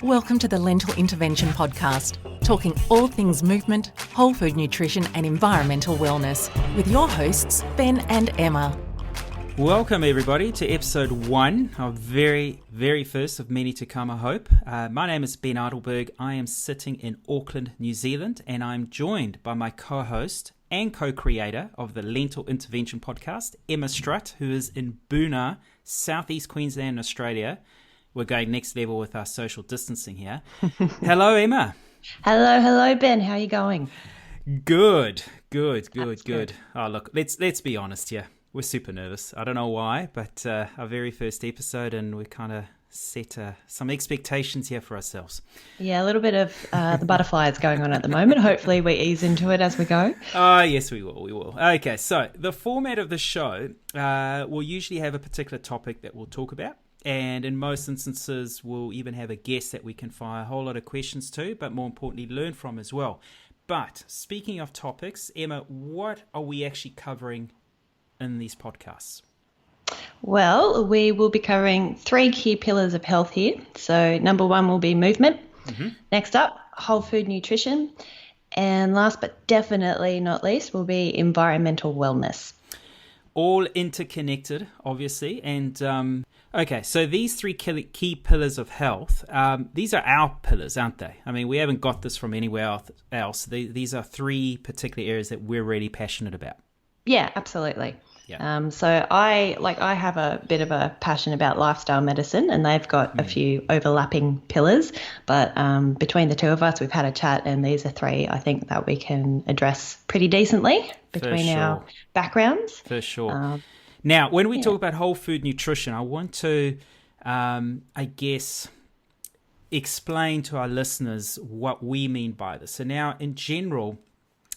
Welcome to the Lentil Intervention Podcast, talking all things movement, whole food nutrition and environmental wellness with your hosts, Ben and Emma. Welcome everybody to episode 1 of very first of many to come, I hope. My name is Ben Adelberg. I am sitting in Auckland, New Zealand, and I'm joined by my co-host and co-creator of the Lentil Intervention Podcast, Emma Strutt, who is in Boonah, southeast Queensland, Australia. We're going next level with our social distancing here. Hello, Emma. Hello, Ben. How are you going? Good. Oh, look, let's be honest here. We're super nervous. I don't know why, but our very first episode, and we kind of set some expectations here for ourselves. Yeah, a little bit of the butterflies going on at the moment. Hopefully we ease into it as we go. Oh, yes, we will. Okay, so the format of the show, we'll usually have a particular topic that we'll talk about. And in most instances, we'll even have a guest that we can fire a whole lot of questions to, but more importantly, learn from as well. But speaking of topics, Emma, what are we actually covering in these podcasts? Well, we will be covering 3 key pillars of health here. So number 1 will be movement. Mm-hmm. Next up, whole food nutrition. And last but definitely not least will be environmental wellness. All interconnected, obviously. And okay, so these 3 key pillars of health, these are our pillars, aren't they? I mean, we haven't got this from anywhere else. These are 3 particular areas that we're really passionate about. Yeah, absolutely. Yeah. So I have a bit of a passion about lifestyle medicine, and they've got a few overlapping pillars. But between the two of us, we've had a chat, and these are 3 I think that we can address pretty decently between our backgrounds. For sure. Now, when we talk about whole food nutrition, I want to, I guess, explain to our listeners what we mean by this. So now, in general,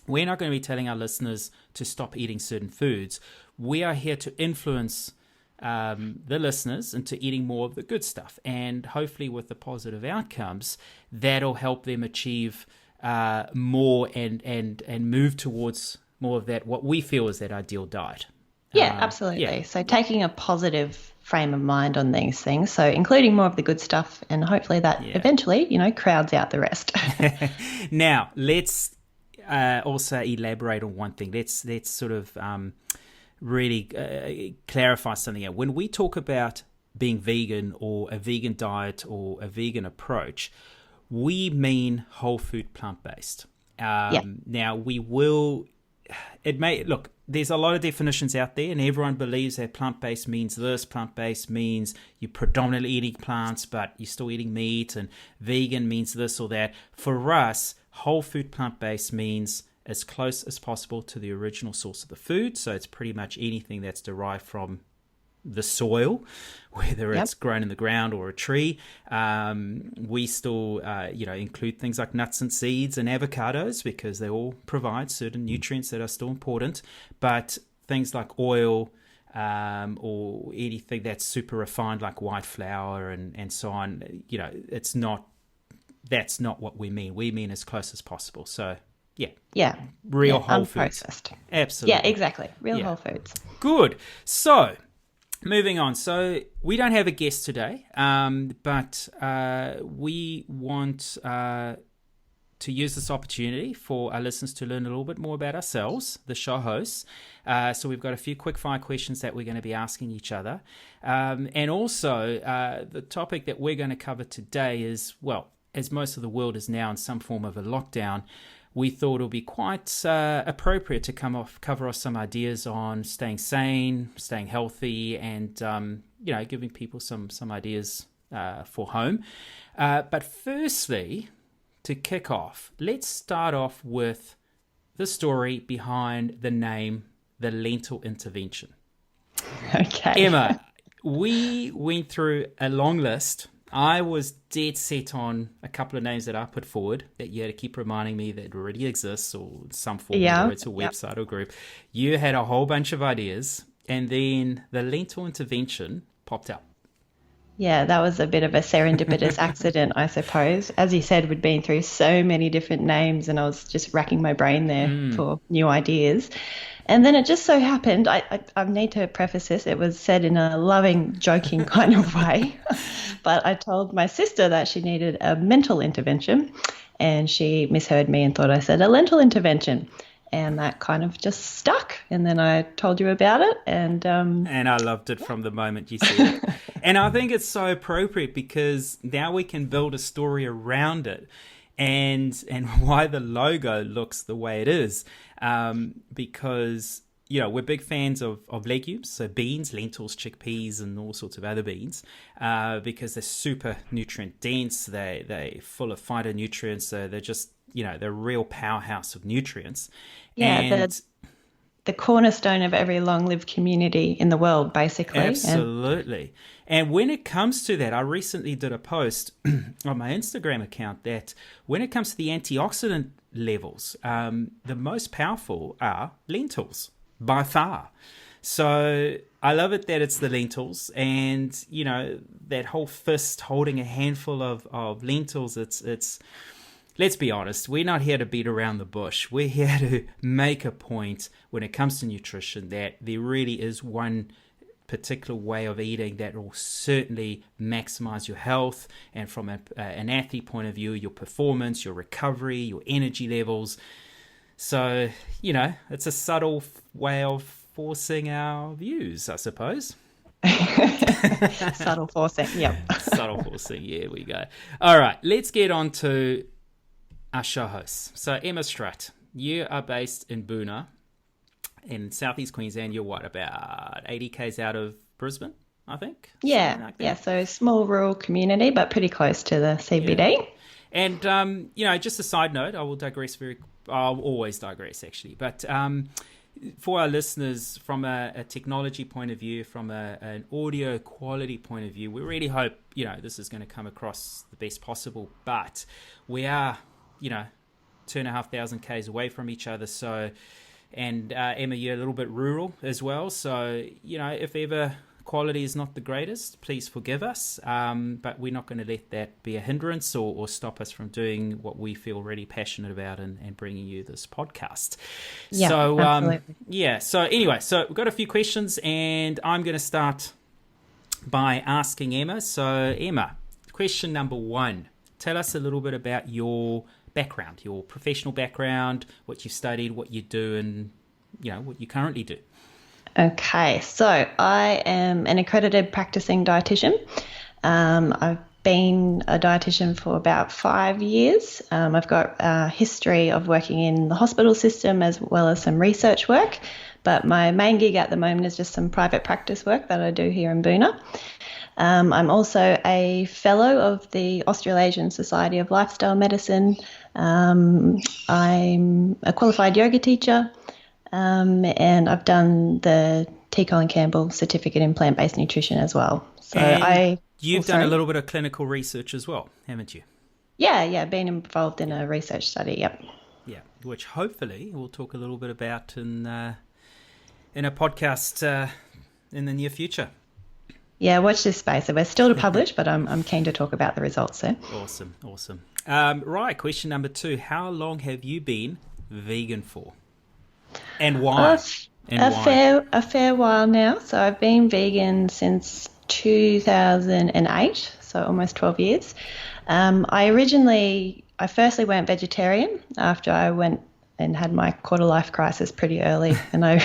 we're not going to be telling our listeners to stop eating certain foods. We are here to influence the listeners into eating more of the good stuff. And hopefully with the positive outcomes, that'll help them achieve more and move towards more of that, what we feel is that ideal diet. Yeah, absolutely. Yeah. So taking a positive frame of mind on these things, so including more of the good stuff, and hopefully that eventually, crowds out the rest. Now, let's also elaborate on one thing. Let's sort of really clarify something here. When we talk about being vegan or a vegan diet or a vegan approach, we mean whole food plant-based. Now, we will... Look, there's a lot of definitions out there, and everyone believes that plant-based means this, plant-based means you're predominantly eating plants, but you're still eating meat, and vegan means this or that. For us, whole food plant-based means as close as possible to the original source of the food. So it's pretty much anything that's derived from the soil, whether it's grown in the ground or a tree. We still, include things like nuts and seeds and avocados because they all provide certain nutrients that are still important. But things like oil or anything that's super refined like white flour and so on, that's not what we mean. We mean as close as possible. So, real whole foods. Absolutely. Yeah, exactly. Real whole foods. Good. So, moving on. So, we don't have a guest today, but we want to use this opportunity for our listeners to learn a little bit more about ourselves, the show hosts. So we've got a few quick fire questions that we're going to be asking each other. And also, the topic that we're going to cover today is, well, as most of the world is now in some form of a lockdown, we thought it would be quite appropriate to cover off some ideas on staying sane, staying healthy, and giving people some ideas for home. But firstly, to kick off, let's start off with the story behind the name, the Lentil Intervention. Okay. Emma, we went through a long list. I was dead set on a couple of names that I put forward that you had to keep reminding me that already exists or some form, whether it's a website or group. You had a whole bunch of ideas, and then the Lentil Intervention popped up. Yeah, that was a bit of a serendipitous accident, I suppose. As you said, we'd been through so many different names, and I was just racking my brain there for new ideas. And then it just so happened, I need to preface this, it was said in a loving, joking kind of way, But I told my sister that she needed a mental intervention, and she misheard me and thought I said a lentil intervention. And that kind of just stuck. And then I told you about it. And I loved it from the moment you said it. And I think it's so appropriate because now we can build a story around it and why the logo looks the way it is. Because, we're big fans of legumes, so beans, lentils, chickpeas, and all sorts of other beans, because they're super nutrient dense. They're full of phytonutrients. So they're just, they're a real powerhouse of nutrients. yeah, And the cornerstone of every long-lived community in the world, basically. absolutely. And when it comes to that, I recently did a post on my Instagram account that when it comes to the antioxidant levels, the most powerful are lentils by far. So I love it that it's the lentils, and that whole fist holding a handful of lentils. It's let's be honest, we're not here to beat around the bush. We're here to make a point when it comes to nutrition that there really is one particular way of eating that will certainly maximize your health, and from an athlete point of view, your performance, your recovery, your energy levels. So, it's a subtle way of forcing our views, I suppose. Subtle forcing, yep. Subtle forcing, here we go. All right, let's get on to our show hosts. So Emma Strutt, you are based in Boonah in southeast Queensland. You're what, about 80 k's out of Brisbane, I think? Yeah, so small rural community, but pretty close to the CBD. Yeah. And, just a side note, I'll always digress actually, but for our listeners, from a technology point of view, from an audio quality point of view, we really hope, this is going to come across the best possible, but we are 2,500 k's away from each other. So, and Emma, you're a little bit rural as well. So, if ever quality is not the greatest, please forgive us. But we're not going to let that be a hindrance or stop us from doing what we feel really passionate about and bringing you this podcast. Yeah, so, absolutely. So anyway, so we've got a few questions, and I'm going to start by asking Emma. So, Emma, question number 1. Tell us a little bit about your background, your professional background, what you've studied, what you do, and what you currently do. Okay, so I am an accredited practicing dietitian. I've been a dietitian for about 5 years. I've got a history of working in the hospital system as well as some research work, but my main gig at the moment is just some private practice work that I do here in Boonah. I'm also a fellow of the Australasian Society of Lifestyle Medicine. I'm a qualified yoga teacher, and I've done the T. Colin Campbell certificate in plant-based nutrition as well. So you've done a little bit of clinical research as well, haven't you? Yeah, been involved in a research study. Yep. Yeah, which hopefully we'll talk a little bit about in a podcast in the near future. Yeah, watch this space. So we're still to publish, but I'm keen to talk about the results there. Awesome. Right, question number 2. How long have you been vegan for? And why? A fair while now. So I've been vegan since 2008, so almost 12 years. I firstly went vegetarian after I went and had my quarter life crisis pretty early, and I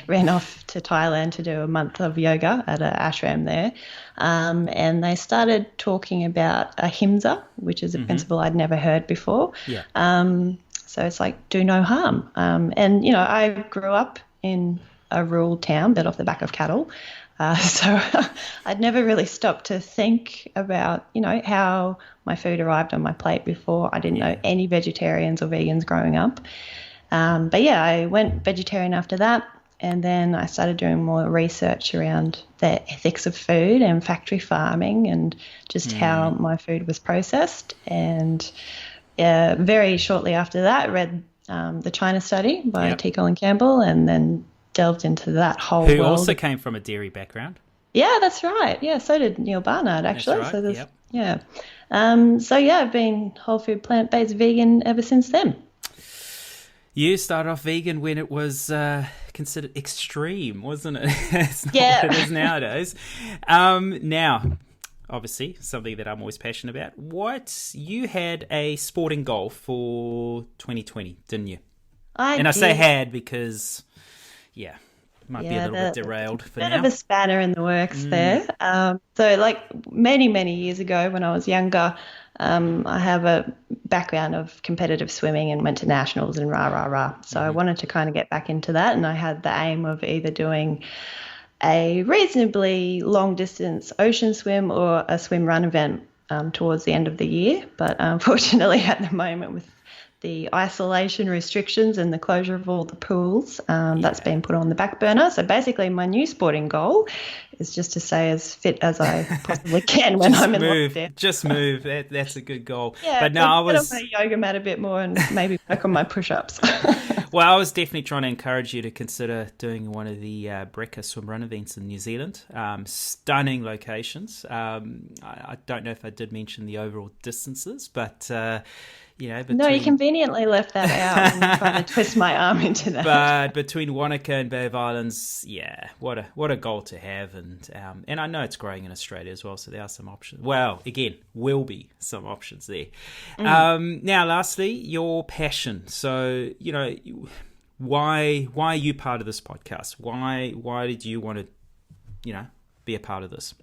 ran off to Thailand to do a month of yoga at an ashram there. And they started talking about ahimsa, which is a principle I'd never heard before. Yeah. So it's like do no harm. And I grew up in a rural town built off the back of cattle. So I'd never really stopped to think about, how my food arrived on my plate before. I didn't know any vegetarians or vegans growing up. But yeah, I went vegetarian after that. And then I started doing more research around the ethics of food and factory farming and just how my food was processed. And very shortly after that, I read the China study by T. Colin Campbell, and then delved into that whole world. Who also came from a dairy background. Yeah, that's right. Yeah, so did Neil Barnard, actually. That's right. So I've been whole food, plant-based, vegan ever since then. You started off vegan when it was considered extreme, wasn't it? It's not what it is nowadays. Now, obviously something that I'm always passionate about. You had a sporting goal for 2020, didn't you? I say had because, might be a little bit derailed for now. Bit of a spanner in the works there. So like many, many years ago when I was younger, I have a background of competitive swimming and went to nationals and rah. So I wanted to kind of get back into that, and I had the aim of either doing a reasonably long distance ocean swim or a swim run event towards the end of the year. But unfortunately at the moment with the isolation restrictions and the closure of all the pools, that's been put on the back burner. So basically my new sporting goal is just to stay as fit as I possibly can when I'm in lockdown. Just move. That's a good goal. Yeah, but no, get on my yoga mat a bit more and maybe work on my push-ups. Well, I was definitely trying to encourage you to consider doing one of the Brecca swim run events in New Zealand. Stunning locations. I don't know if I did mention the overall distances, but... No, you conveniently left that out and trying to twist my arm into that. But between Wanaka and Bay of Islands, what a goal to have, and I know it's growing in Australia as well, so there are some options. Well, again, will be some options there. Now, lastly, your passion. So why are you part of this podcast? Why did you want to be a part of this?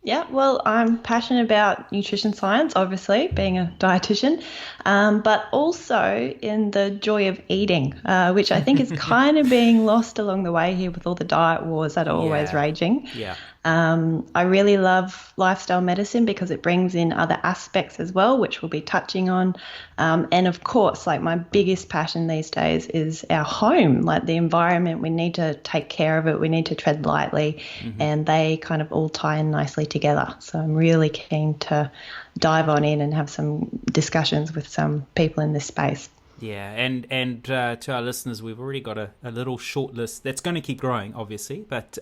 Yeah, well, I'm passionate about nutrition science, obviously, being a dietitian, but also in the joy of eating, which I think is kind of being lost along the way here with all the diet wars that are always raging. Yeah. I really love lifestyle medicine because it brings in other aspects as well, which we'll be touching on. And of course, like my biggest passion these days is our home, like the environment. We need to take care of it. We need to tread lightly, and they kind of all tie in nicely together. So I'm really keen to dive on in and have some discussions with some people in this space. Yeah, and to our listeners, we've already got a little short list that's going to keep growing, obviously, but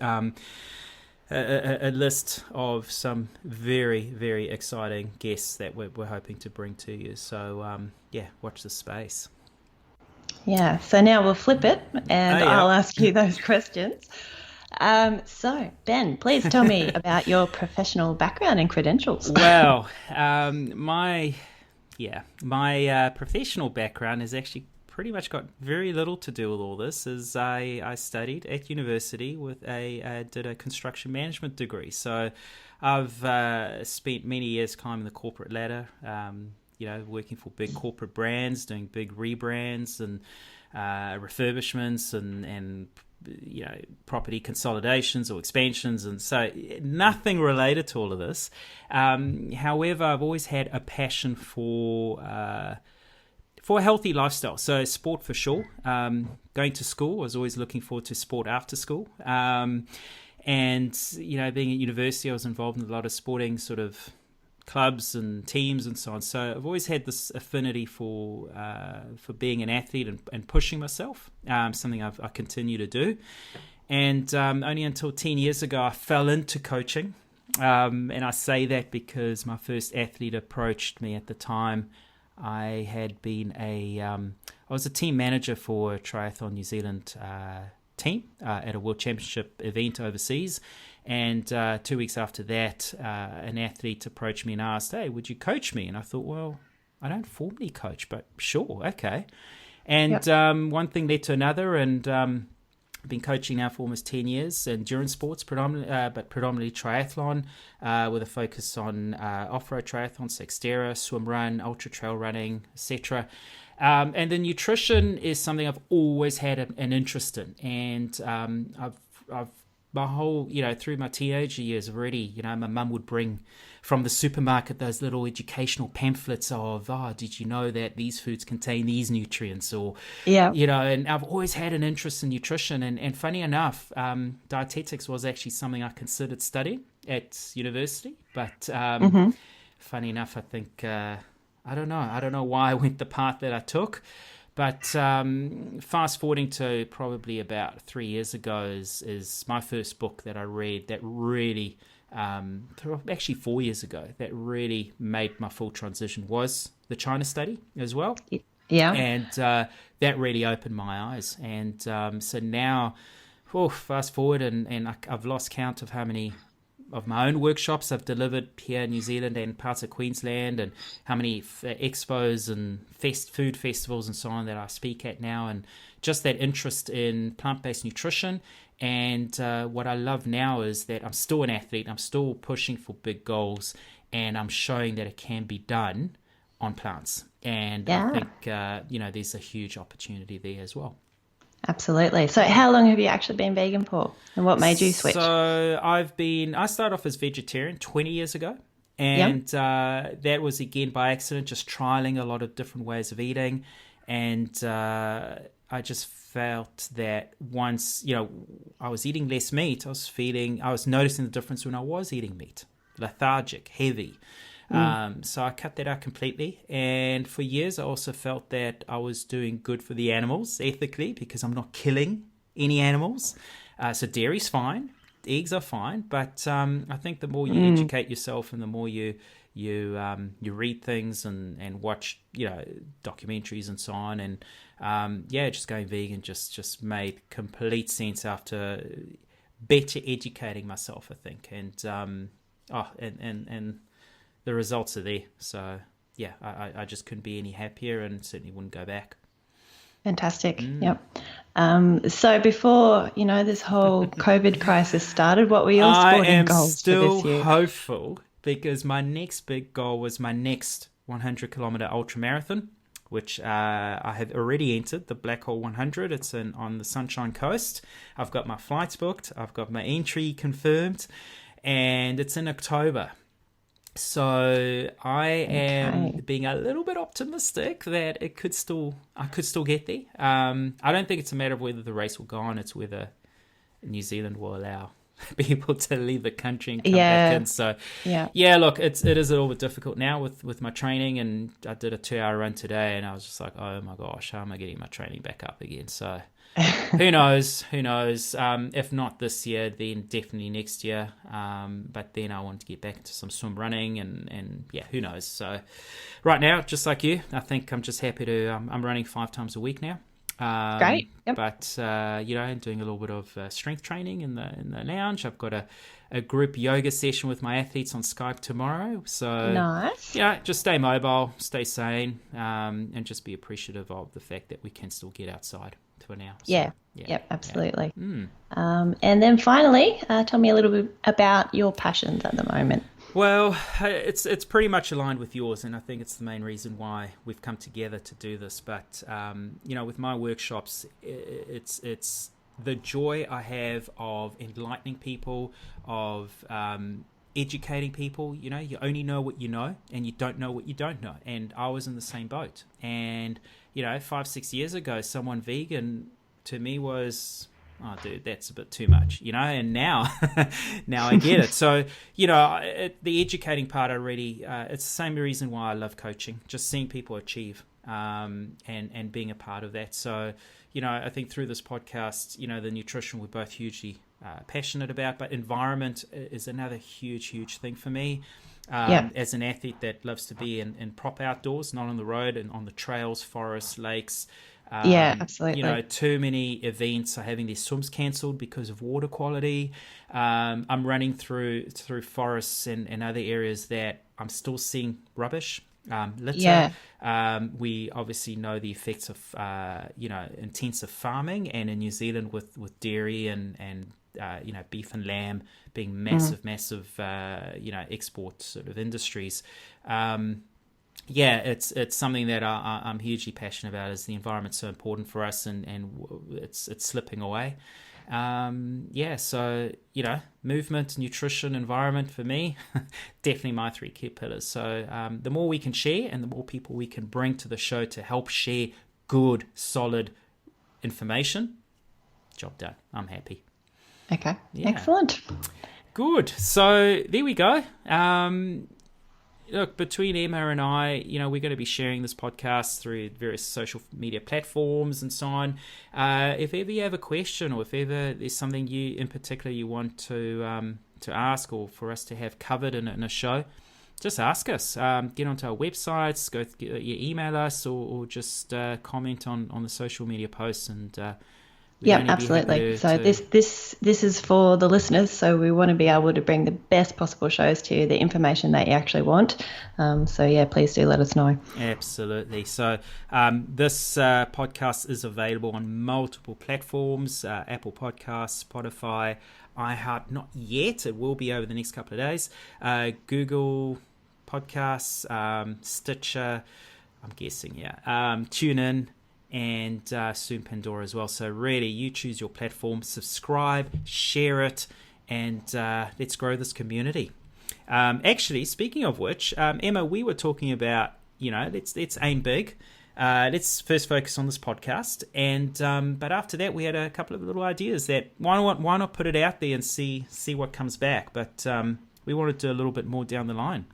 a list of some very, very exciting guests that we're hoping to bring to you. So, watch this space. Yeah, so now we'll flip it and I'll ask you those questions. So, Ben, please tell me about your professional background and credentials. Well, my professional background has actually pretty much got very little to do with all this, as I studied at university did a construction management degree. So I've spent many years climbing the corporate ladder, working for big corporate brands, doing big rebrands and refurbishments and property consolidations or expansions, and so nothing related to all of this. However, I've always had a passion for a healthy lifestyle. So sport for sure. Going to school, I was always looking forward to sport after school. And, being at university, I was involved in a lot of sporting sort of clubs and teams and so on. So I've always had this affinity for being an athlete and pushing myself, something I continue to do. And only until 10 years ago, I fell into coaching. And I say that because my first athlete approached me at the time. I had been I was a team manager for a Triathlon New Zealand team at a World Championship event overseas. And 2 weeks after that, an athlete approached me and asked, "Hey, would you coach me?" And I thought, well, I don't formally coach, but sure, okay. And one thing led to another, and I've been coaching now for almost 10 years, endurance sports but predominantly triathlon, with a focus on off-road triathlon, so Xterra, swim run, ultra trail running, etc. And the nutrition is something I've always had an interest in, and I've my whole, through my teenager years already, my mum would bring from the supermarket those little educational pamphlets of, did you know that these foods contain these nutrients? Or, and I've always had an interest in nutrition. And funny enough, dietetics was actually something I considered studying at university. But funny enough, I think, I don't know why I went the path that I took. But fast forwarding to probably about 3 years ago is my first book that I read that really, actually 4 years ago, that really made my full transition, was the China study as well. Yeah. And that really opened my eyes. And so now, fast forward, and I've lost count of how many of my own workshops I've delivered here in New Zealand and parts of Queensland, and how many expos and food festivals and so on that I speak at now, and just that interest in plant-based nutrition. And what I love now is that I'm still an athlete, I'm still pushing for big goals, and I'm showing that it can be done on plants. And I think, there's a huge opportunity there as well. Absolutely. So how long have you actually been vegan for, and what made you switch? So I started off as vegetarian 20 years ago, and that was again by accident, just trialing a lot of different ways of eating. And I just felt that once, I was eating less meat, I was noticing the difference when I was eating meat, lethargic, heavy. So I cut that out completely. And for years, I also felt that I was doing good for the animals ethically, because I'm not killing any animals. So dairy's fine, eggs are fine. But I think the more you educate yourself, and the more you read things and watch, documentaries and so on. And just going vegan just made complete sense after better educating myself, I think. And and the results are there. So, I just couldn't be any happier, and certainly wouldn't go back. Fantastic. Yep. So before, this whole COVID crisis started, what were your sporting goals for this year? I am still hopeful, because my next big goal was my next 100-kilometer ultra marathon, which I have already entered, the Black Hole 100. It's on the Sunshine Coast. I've got my flights booked. I've got my entry confirmed, and it's in October. So I am being a little bit optimistic that I could still get there. I don't think it's a matter of whether the race will go on; it's whether New Zealand will allow people to leave the country and come back in. So look, it is a little bit difficult now with my training, and I did a 2-hour run today, and I was just like, oh my gosh, how am I getting my training back up again? So who knows? If not this year, then definitely next year. But then I want to get back into some swim running, and who knows? So right now, just like you, I think I'm just happy to. I'm running 5 times a week now. Great. Yep. But I'm doing a little bit of strength training in the lounge. I've got a group yoga session with my athletes on Skype tomorrow. So nice. Just stay mobile, stay sane, and just be appreciative of the fact that we can still get outside for now. So, Yep, absolutely. And then finally, tell me a little bit about your passions at the moment. Well, it's pretty much aligned with yours, and I think it's the main reason why we've come together to do this. But with my workshops, it's the joy I have of enlightening people, of educating people. You only know what you know, and you don't know what you don't know. And I was in the same boat. And 5-6 years ago, someone vegan to me was, oh, dude, that's a bit too much, and now I get it. So, the educating part already, it's the same reason why I love coaching, just seeing people achieve and being a part of that. So, I think through this podcast, the nutrition we're both hugely passionate about, but environment is another huge thing for me. As an athlete that loves to be in proper outdoors, not on the road and on the trails, forests, lakes. Absolutely. Too many events are having their swims cancelled because of water quality. I'm running through forests and other areas that I'm still seeing rubbish, litter. We obviously know the effects of intensive farming, and in New Zealand with dairy and beef and lamb being massive export sort of industries. It's something that I'm hugely passionate about, as the environment's so important for us, and it's slipping away. So movement, nutrition, environment for me, definitely my 3 key pillars. So the more we can share, and the more people we can bring to the show to help share good, solid information, job done. I'm happy. Okay. Excellent. Good. So there we go. Look, between Emma and I, we're going to be sharing this podcast through various social media platforms and so on. If ever you have a question, or if ever there's something in particular you want to ask, or for us to have covered in a show, just ask us. Get onto our websites, you email us, or just comment on the social media posts, and Yeah, absolutely. So this is for the listeners. So we want to be able to bring the best possible shows to you, the information that you actually want. So yeah, please do let us know. Absolutely. So this podcast is available on multiple platforms: Apple Podcasts, Spotify, iHeart. Not yet. It will be over the next couple of days. Google Podcasts, Stitcher. I'm guessing, TuneIn. And soon Pandora as well. So really, you choose your platform, subscribe, share it, and let's grow this community. Actually, speaking of which, Emma, we were talking about, let's aim big. Let's first focus on this podcast, and but after that, we had a couple of little ideas that why not put it out there and see what comes back. But we wanted to do a little bit more down the line.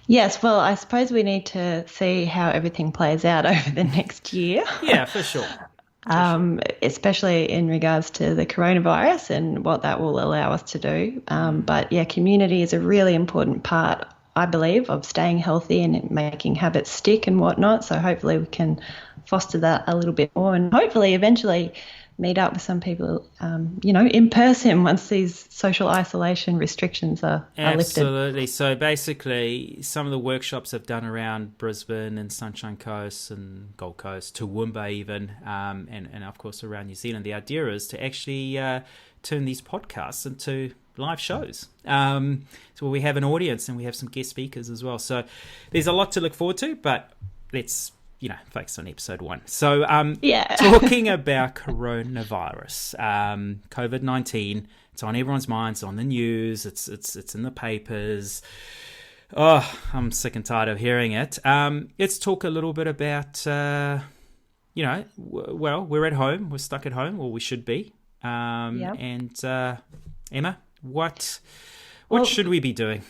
Yes, well, I suppose we need to see how everything plays out over the next year. Yeah, for sure. Especially in regards to the coronavirus and what that will allow us to do. But yeah, community is a really important part, I believe, of staying healthy and making habits stick and whatnot. So hopefully we can foster that a little bit more and hopefully eventually meet up with some people, in person once these social isolation restrictions are lifted. Absolutely. So basically, some of the workshops I've done around Brisbane and Sunshine Coast and Gold Coast, Toowoomba even, and of course around New Zealand, the idea is to actually turn these podcasts into live shows. So we have an audience and we have some guest speakers as well. So there's a lot to look forward to, but let's focus on episode 1. So, talking about coronavirus, COVID-19, it's on everyone's minds, on the news, it's in the papers. Oh, I'm sick and tired of hearing it. Let's talk a little bit about, we're at home, we're stuck at home, or we should be. And Emma, what should we be doing?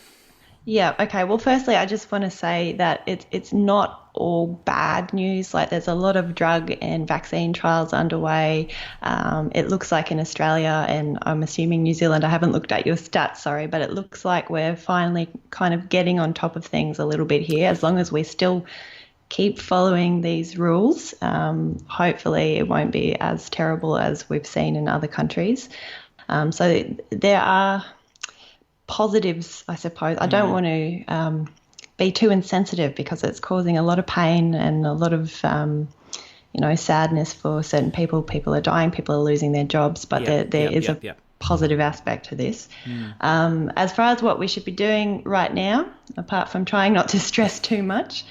Yeah, okay. Well, firstly, I just want to say that it's not all bad news. Like, there's a lot of drug and vaccine trials underway. It looks like in Australia, and I'm assuming New Zealand, I haven't looked at your stats, sorry, but it looks like we're finally kind of getting on top of things a little bit here, as long as we still keep following these rules. Hopefully it won't be as terrible as we've seen in other countries. So there are positives, I suppose. I don't want to be too insensitive because it's causing a lot of pain and a lot of, sadness for certain people. People are dying, people are losing their jobs, but there is a positive aspect to this. As far as what we should be doing right now, apart from trying not to stress too much,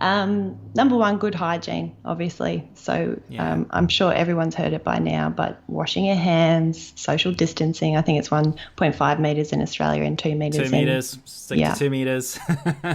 number one, good hygiene, obviously. So I'm sure everyone's heard it by now, but washing your hands, social distancing. I think it's 1.5 metres in Australia and 2 metres. 2 metres, stick to 2 metres.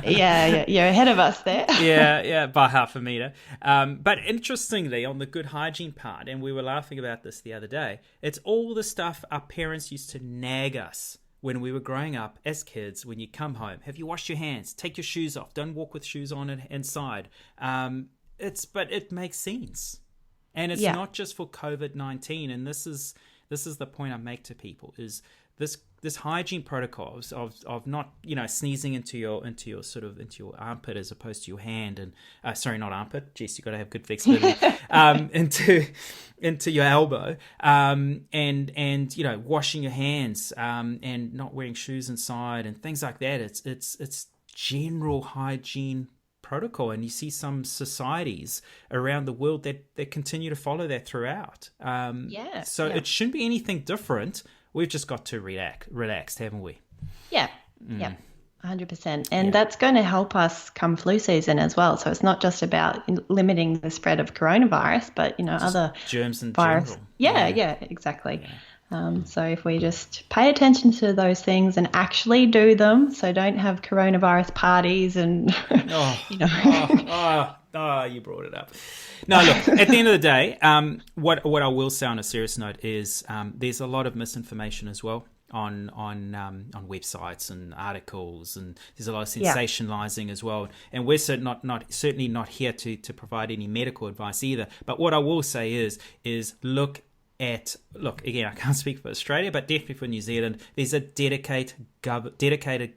yeah, you're ahead of us there. yeah, by half a metre. But interestingly, on the good hygiene part, and we were laughing about this the other day, it's all the stuff our parents used to nag us when we were growing up as kids. When you come home, have you washed your hands? Take your shoes off. Don't walk with shoes on inside. But it makes sense, and it's not just for COVID-19. And this is the point I make to people: is this hygiene protocols of not sneezing into your armpit as opposed to your hand, and sorry, not armpit. Jess, you got to have good flexibility. into your elbow, and washing your hands, and not wearing shoes inside and things like that. It's general hygiene protocol, and you see some societies around the world that continue to follow that throughout. It shouldn't be anything different. We've just got to relax, haven't we? Yeah. 100%. And that's going to help us come flu season as well. So it's not just about limiting the spread of coronavirus, but, just other germs in virus. general. Yeah, exactly. Yeah. So if we just pay attention to those things and actually do them, so don't have coronavirus parties and, you brought it up. No, look, at the end of the day, what I will say on a serious note is there's a lot of misinformation as well on websites and articles, and there's a lot of sensationalizing as well. And we're certainly not here to provide any medical advice either. But what I will say is look again, I can't speak for Australia, but definitely for New Zealand, there's a dedicated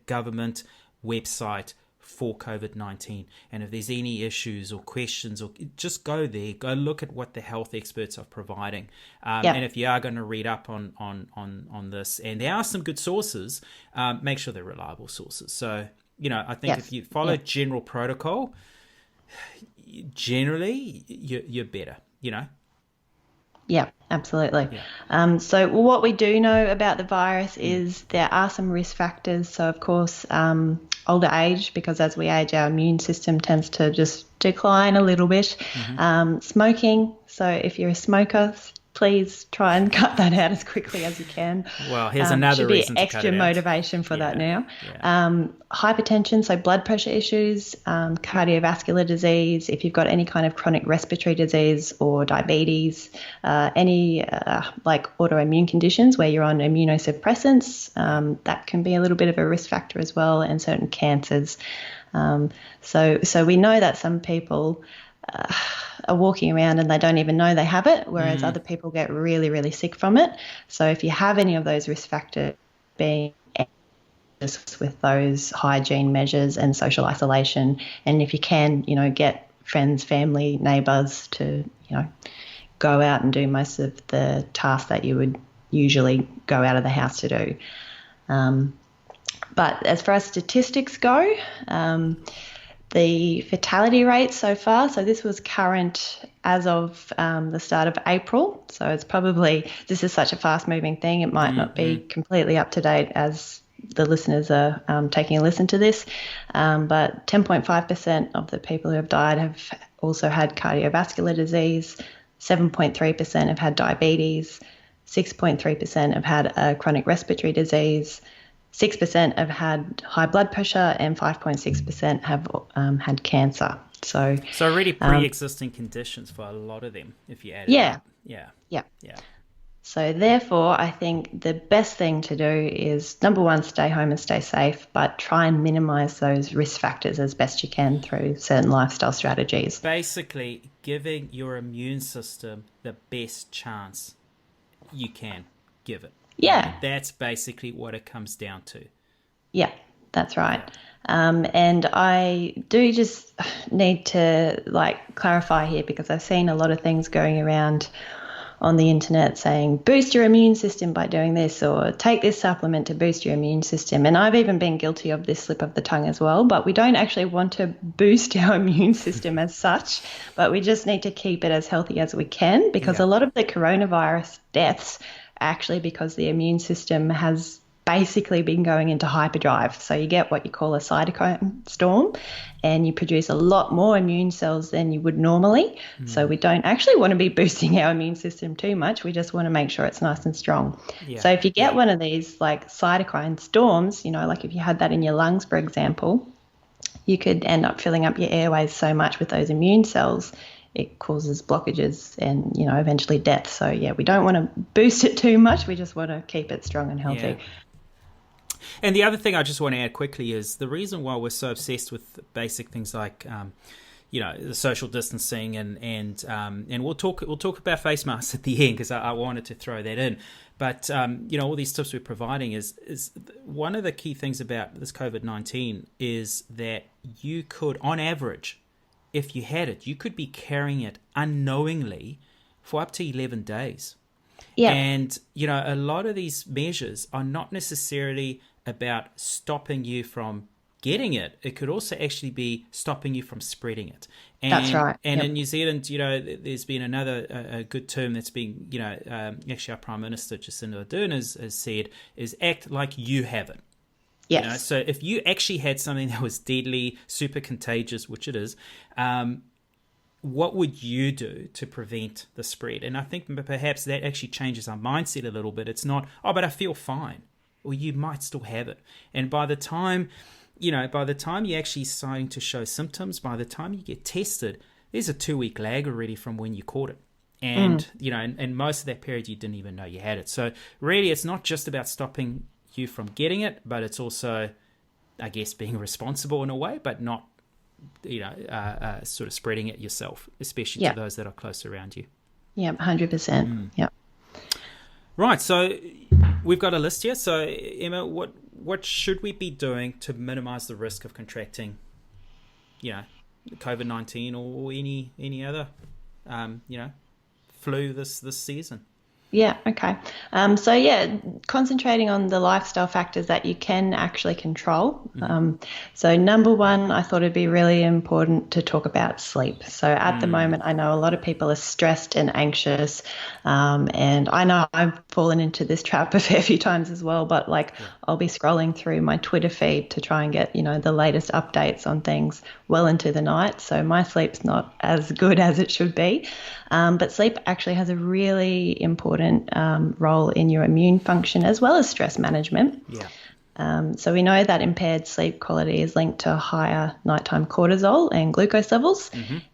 government website for COVID-19. And if there's any issues or questions, or just go there, go look at what the health experts are providing. And if you are going to read up on this, and there are some good sources, make sure they're reliable sources. So, I think if you follow general protocol, generally you're better, Yeah, absolutely. Yeah. So what we do know about the virus is there are some risk factors. So, of course, older age, because as we age, our immune system tends to just decline a little bit. Smoking. So if you're a smoker, please try and cut that out as quickly as you can. Well, here's another reason to cut it out. Extra motivation for that now. Hypertension, so blood pressure issues, cardiovascular disease, if you've got any kind of chronic respiratory disease or diabetes, any like autoimmune conditions where you're on immunosuppressants, that can be a little bit of a risk factor as well, and certain cancers. So we know that some people are walking around and they don't even know they have it, whereas other people get really, really sick from it. So if you have any of those risk factors, being with those hygiene measures and social isolation, and if you can, get friends, family, neighbours to, go out and do most of the tasks that you would usually go out of the house to do. But as far as statistics go, the fatality rate so far, so this was current as of the start of April. So it's probably, this is such a fast moving thing, it might not be completely up to date as the listeners are taking a listen to this. But 10.5% of the people who have died have also had cardiovascular disease, 7.3% have had diabetes, 6.3% have had a chronic respiratory disease, 6% have had high blood pressure, and 5.6% have had cancer. So already pre-existing conditions for a lot of them, if you add it up. Yeah. So therefore, I think the best thing to do is, number one, stay home and stay safe, but try and minimise those risk factors as best you can through certain lifestyle strategies. Basically, giving your immune system the best chance you can give it. Yeah. That's basically what it comes down to. Yeah, that's right. And I do just need to clarify here, because I've seen a lot of things going around on the internet saying boost your immune system by doing this, or take this supplement to boost your immune system. And I've even been guilty of this slip of the tongue as well, but we don't actually want to boost our immune system as such, but we just need to keep it as healthy as we can, because a lot of the coronavirus deaths actually because the immune system has basically been going into hyperdrive. So you get what you call a cytokine storm, and you produce a lot more immune cells than you would normally. So we don't actually want to be boosting our immune system too much. We just want to make sure it's nice and strong. So if you get one of these cytokine storms, if you had that in your lungs, for example, you could end up filling up your airways so much with those immune cells it causes blockages and, eventually death. So, we don't want to boost it too much. We just want to keep it strong and healthy. Yeah. And the other thing I just want to add quickly is the reason why we're so obsessed with basic things like, the social distancing and we'll talk about face masks at the end, because I wanted to throw that in. But, all these tips we're providing is one of the key things about this COVID-19 is that you could, on average, if you had it, you could be carrying it unknowingly for up to 11 days. Yeah. And, a lot of these measures are not necessarily about stopping you from getting it. It could also actually be stopping you from spreading it. And, that's right. And in New Zealand, there's been another a good term that's been, actually our Prime Minister, Jacinda Ardern, has said, is act like you have it. Yes. So if you actually had something that was deadly, super contagious, which it is, what would you do to prevent the spread? And I think perhaps that actually changes our mindset a little bit. It's not, but I feel fine. Well, you might still have it. And by the time you're actually starting to show symptoms, by the time you get tested, there's a 2-week lag already from when you caught it. And, and most of that period you didn't even know you had it. So really, it's not just about stopping you from getting it, but it's also, I guess, being responsible in a way, but not, sort of spreading it yourself, especially to those that are close around you. Yeah, 100%. Yeah. Right. So we've got a list here. So Emma, what should we be doing to minimize the risk of contracting COVID-19 or any other flu this season. Yeah, okay. Concentrating on the lifestyle factors that you can actually control. So number one, I thought it'd be really important to talk about sleep. So at the moment, I know a lot of people are stressed and anxious, and I know I've fallen into this trap a fair few times as well, but I'll be scrolling through my Twitter feed to try and get, the latest updates on things well into the night. So my sleep's not as good as it should be. But sleep actually has a really important role in your immune function as well as stress management. Yeah. So we know that impaired sleep quality is linked to higher nighttime cortisol and glucose levels.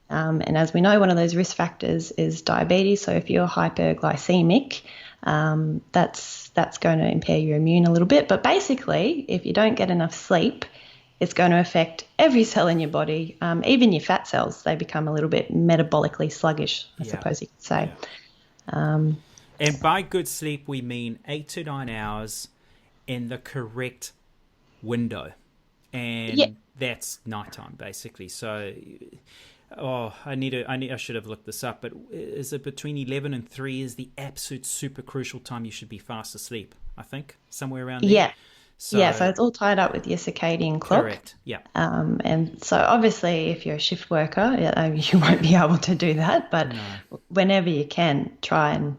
And as we know, one of those risk factors is diabetes. So if you're hyperglycemic, that's going to impair your immune a little bit. But basically, if you don't get enough sleep, it's going to affect every cell in your body, even your fat cells. They become a little bit metabolically sluggish, I suppose you could say. Yeah. And by good sleep, we mean 8 to 9 hours in the correct window. And that's nighttime, basically. So, I should have looked this up, but is it between 11 and 3 is the absolute super crucial time you should be fast asleep, I think, somewhere around there. Yeah. So it's all tied up with your circadian clock. Correct, yeah. And so obviously if you're a shift worker, you won't be able to do that, but whenever you can, try and,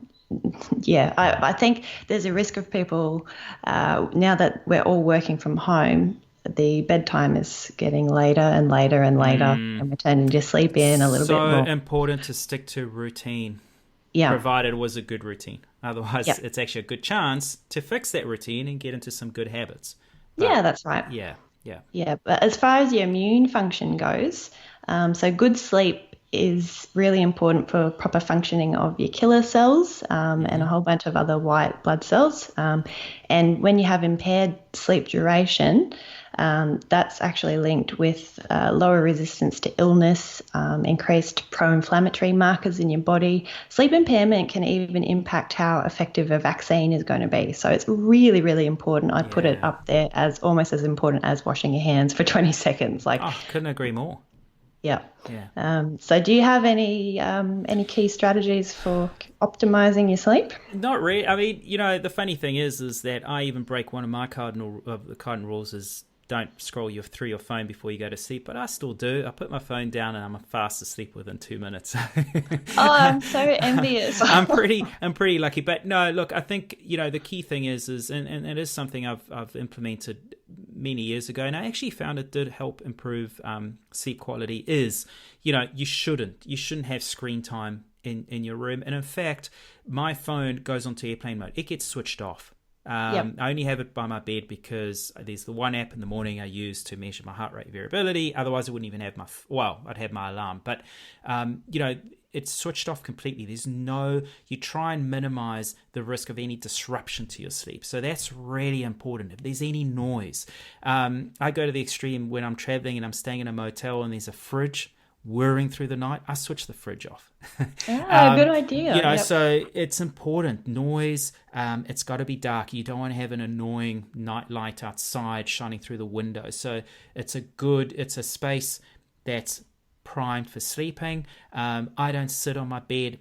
I think there's a risk of people, now that we're all working from home, the bedtime is getting later and later and later, and we're turning to sleep in a little bit more. So important to stick to routine. Yeah. Provided it was a good routine. Otherwise, it's actually a good chance to fix that routine and get into some good habits. But, that's right. Yeah. But as far as your immune function goes, so good sleep is really important for proper functioning of your killer cells and a whole bunch of other white blood cells. And when you have impaired sleep duration, that's actually linked with lower resistance to illness, increased pro-inflammatory markers in your body. Sleep impairment can even impact how effective a vaccine is going to be. So it's really, really important. I'd put it up there as almost as important as washing your hands for 20 seconds. Couldn't agree more. Yeah. So do you have any key strategies for optimizing your sleep? Not really. I mean, the funny thing is that I even break one of my cardinal rules is don't scroll through your phone before you go to sleep, but I still do. I put my phone down and I'm fast asleep within 2 minutes. I'm so envious. I'm pretty lucky. But no, look, I think, the key thing is and it is something I've implemented many years ago, and I actually found it did help improve sleep quality is, you shouldn't have screen time in your room. And in fact, my phone goes onto airplane mode. It gets switched off. I only have it by my bed because there's the one app in the morning I use to measure my heart rate variability. Otherwise, I wouldn't even have I'd have my alarm. But, it's switched off completely. You try and minimize the risk of any disruption to your sleep. So that's really important. If there's any noise, I go to the extreme when I'm traveling and I'm staying in a motel and there's a fridge whirring through the night, I switch the fridge off. Good idea. So it's important. Noise, it's got to be dark. You don't want to have an annoying night light outside shining through the window. So it's a space that's primed for sleeping. I don't sit on my bed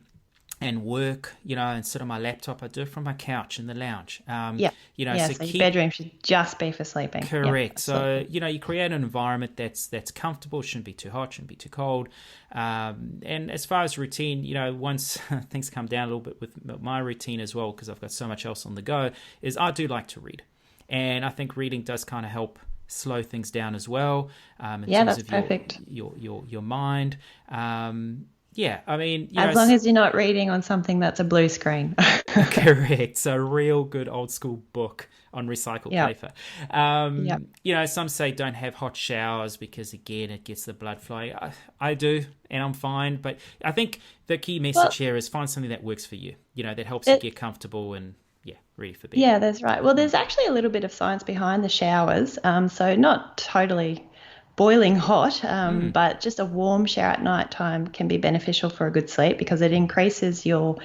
and work, and sit on my laptop. I do it from my couch in the lounge. So your bedroom should just be for sleeping. Correct. So, you create an environment that's comfortable. Shouldn't be too hot, shouldn't be too cold. And as far as routine, once things come down a little bit with my routine as well, because I've got so much else on the go, is I do like to read. And I think reading does kind of help slow things down as well. In terms of perfect. Your mind. As long as you're not reading on something that's a blue screen. Correct. So a real good old school book on recycled paper. Some say don't have hot showers because, again, it gets the blood flowing. I do, and I'm fine. But I think the key message here is find something that works for you, that helps you get comfortable and ready for bed. Yeah, that's right. Well, there's actually a little bit of science behind the showers. So not totally boiling hot, but just a warm shower at night time can be beneficial for a good sleep because it increases your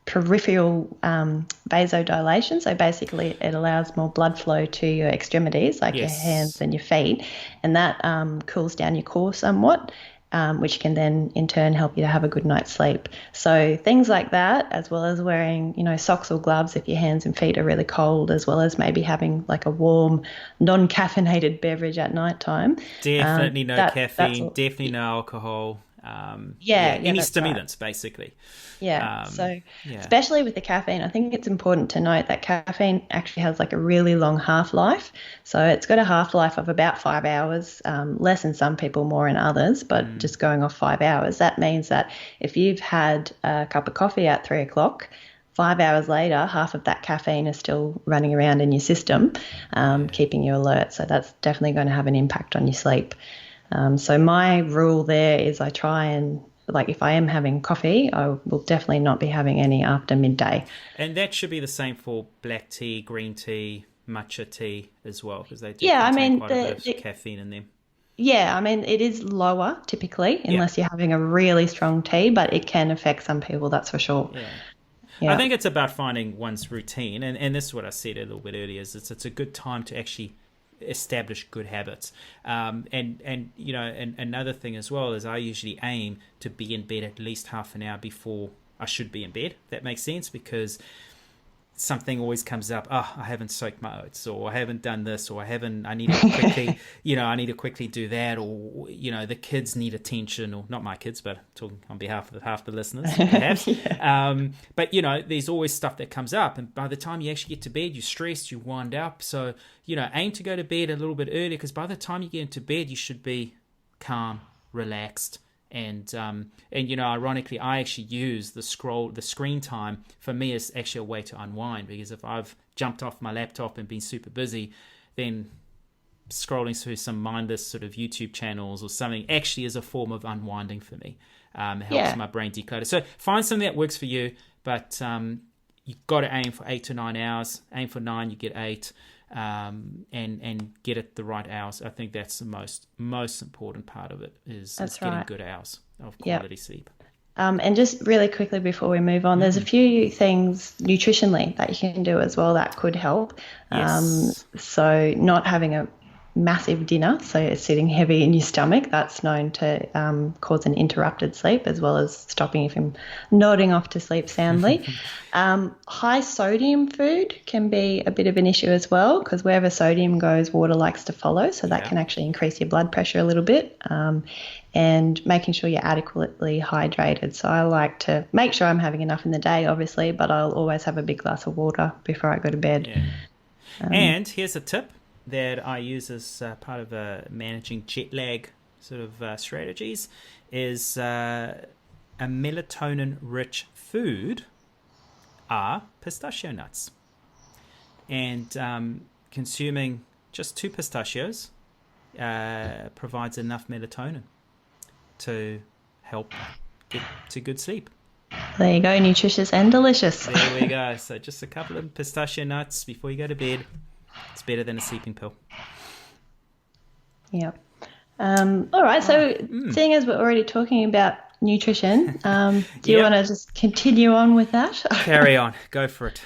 peripheral vasodilation. So basically it allows more blood flow to your extremities, like your hands and your feet, and that cools down your core somewhat, which can then in turn help you to have a good night's sleep. So things like that, as well as wearing, socks or gloves if your hands and feet are really cold, as well as maybe having like a warm, non-caffeinated beverage at night time. Definitely no caffeine, definitely no alcohol. Any stimulants, right, basically. Especially with the caffeine, I think it's important to note that caffeine actually has like a really long half-life. So it's got a half-life of about 5 hours, less in some people, more in others, but just going off 5 hours. That means that if you've had a cup of coffee at 3 o'clock, 5 hours later, half of that caffeine is still running around in your system, keeping you alert. So that's definitely going to have an impact on your sleep. So my rule there is I try and, like, if I am having coffee, I will definitely not be having any after midday. And that should be the same for black tea, green tea, matcha tea as well, because they do contain quite a bit of caffeine in them. Yeah, I mean, it is lower typically, unless you're having a really strong tea, but it can affect some people, that's for sure. Yeah. I think it's about finding one's routine, and this is what I said a little bit earlier, is it's a good time to actually establish good habits, and another thing as well is I usually aim to be in bed at least half an hour before I should be in bed. That makes sense, because something always comes up. I haven't soaked my oats, or I haven't done this, or I need to quickly I need to quickly do that, or the kids need attention, or not my kids, but talking on behalf of half the listeners perhaps. But there's always stuff that comes up, and by the time you actually get to bed, you're stressed, you wind up. So aim to go to bed a little bit earlier, because by the time you get into bed, you should be calm, relaxed. And ironically, I actually use the screen time for me is actually a way to unwind, because if I've jumped off my laptop and been super busy, then scrolling through some mindless sort of YouTube channels or something actually is a form of unwinding for me. It helps my brain declutter. So find something that works for you, but you've got to aim for 8 to 9 hours. Aim for 9, you get 8. And get it the right hours. I think that's the most important part of it is getting good hours of quality sleep. And just really quickly before we move on, there's a few things nutritionally that you can do as well that could help. So not having a massive dinner, so it's sitting heavy in your stomach, that's known to cause an interrupted sleep, as well as stopping you from nodding off to sleep soundly. High sodium food can be a bit of an issue as well, because wherever sodium goes, water likes to follow, so that can actually increase your blood pressure a little bit. And making sure you're adequately hydrated. So I like to make sure I'm having enough in the day, obviously, but I'll always have a big glass of water before I go to bed. And here's a tip that I use as part of managing jet lag sort of strategies is a melatonin-rich food are pistachio nuts. And consuming just 2 pistachios provides enough melatonin to help get to good sleep. There you go, nutritious and delicious. There we go. So just a couple of pistachio nuts before you go to bed. It's better than a sleeping pill. Yep. All right. So seeing as we're already talking about nutrition, do you want to just continue on with that? Carry on. Go for it.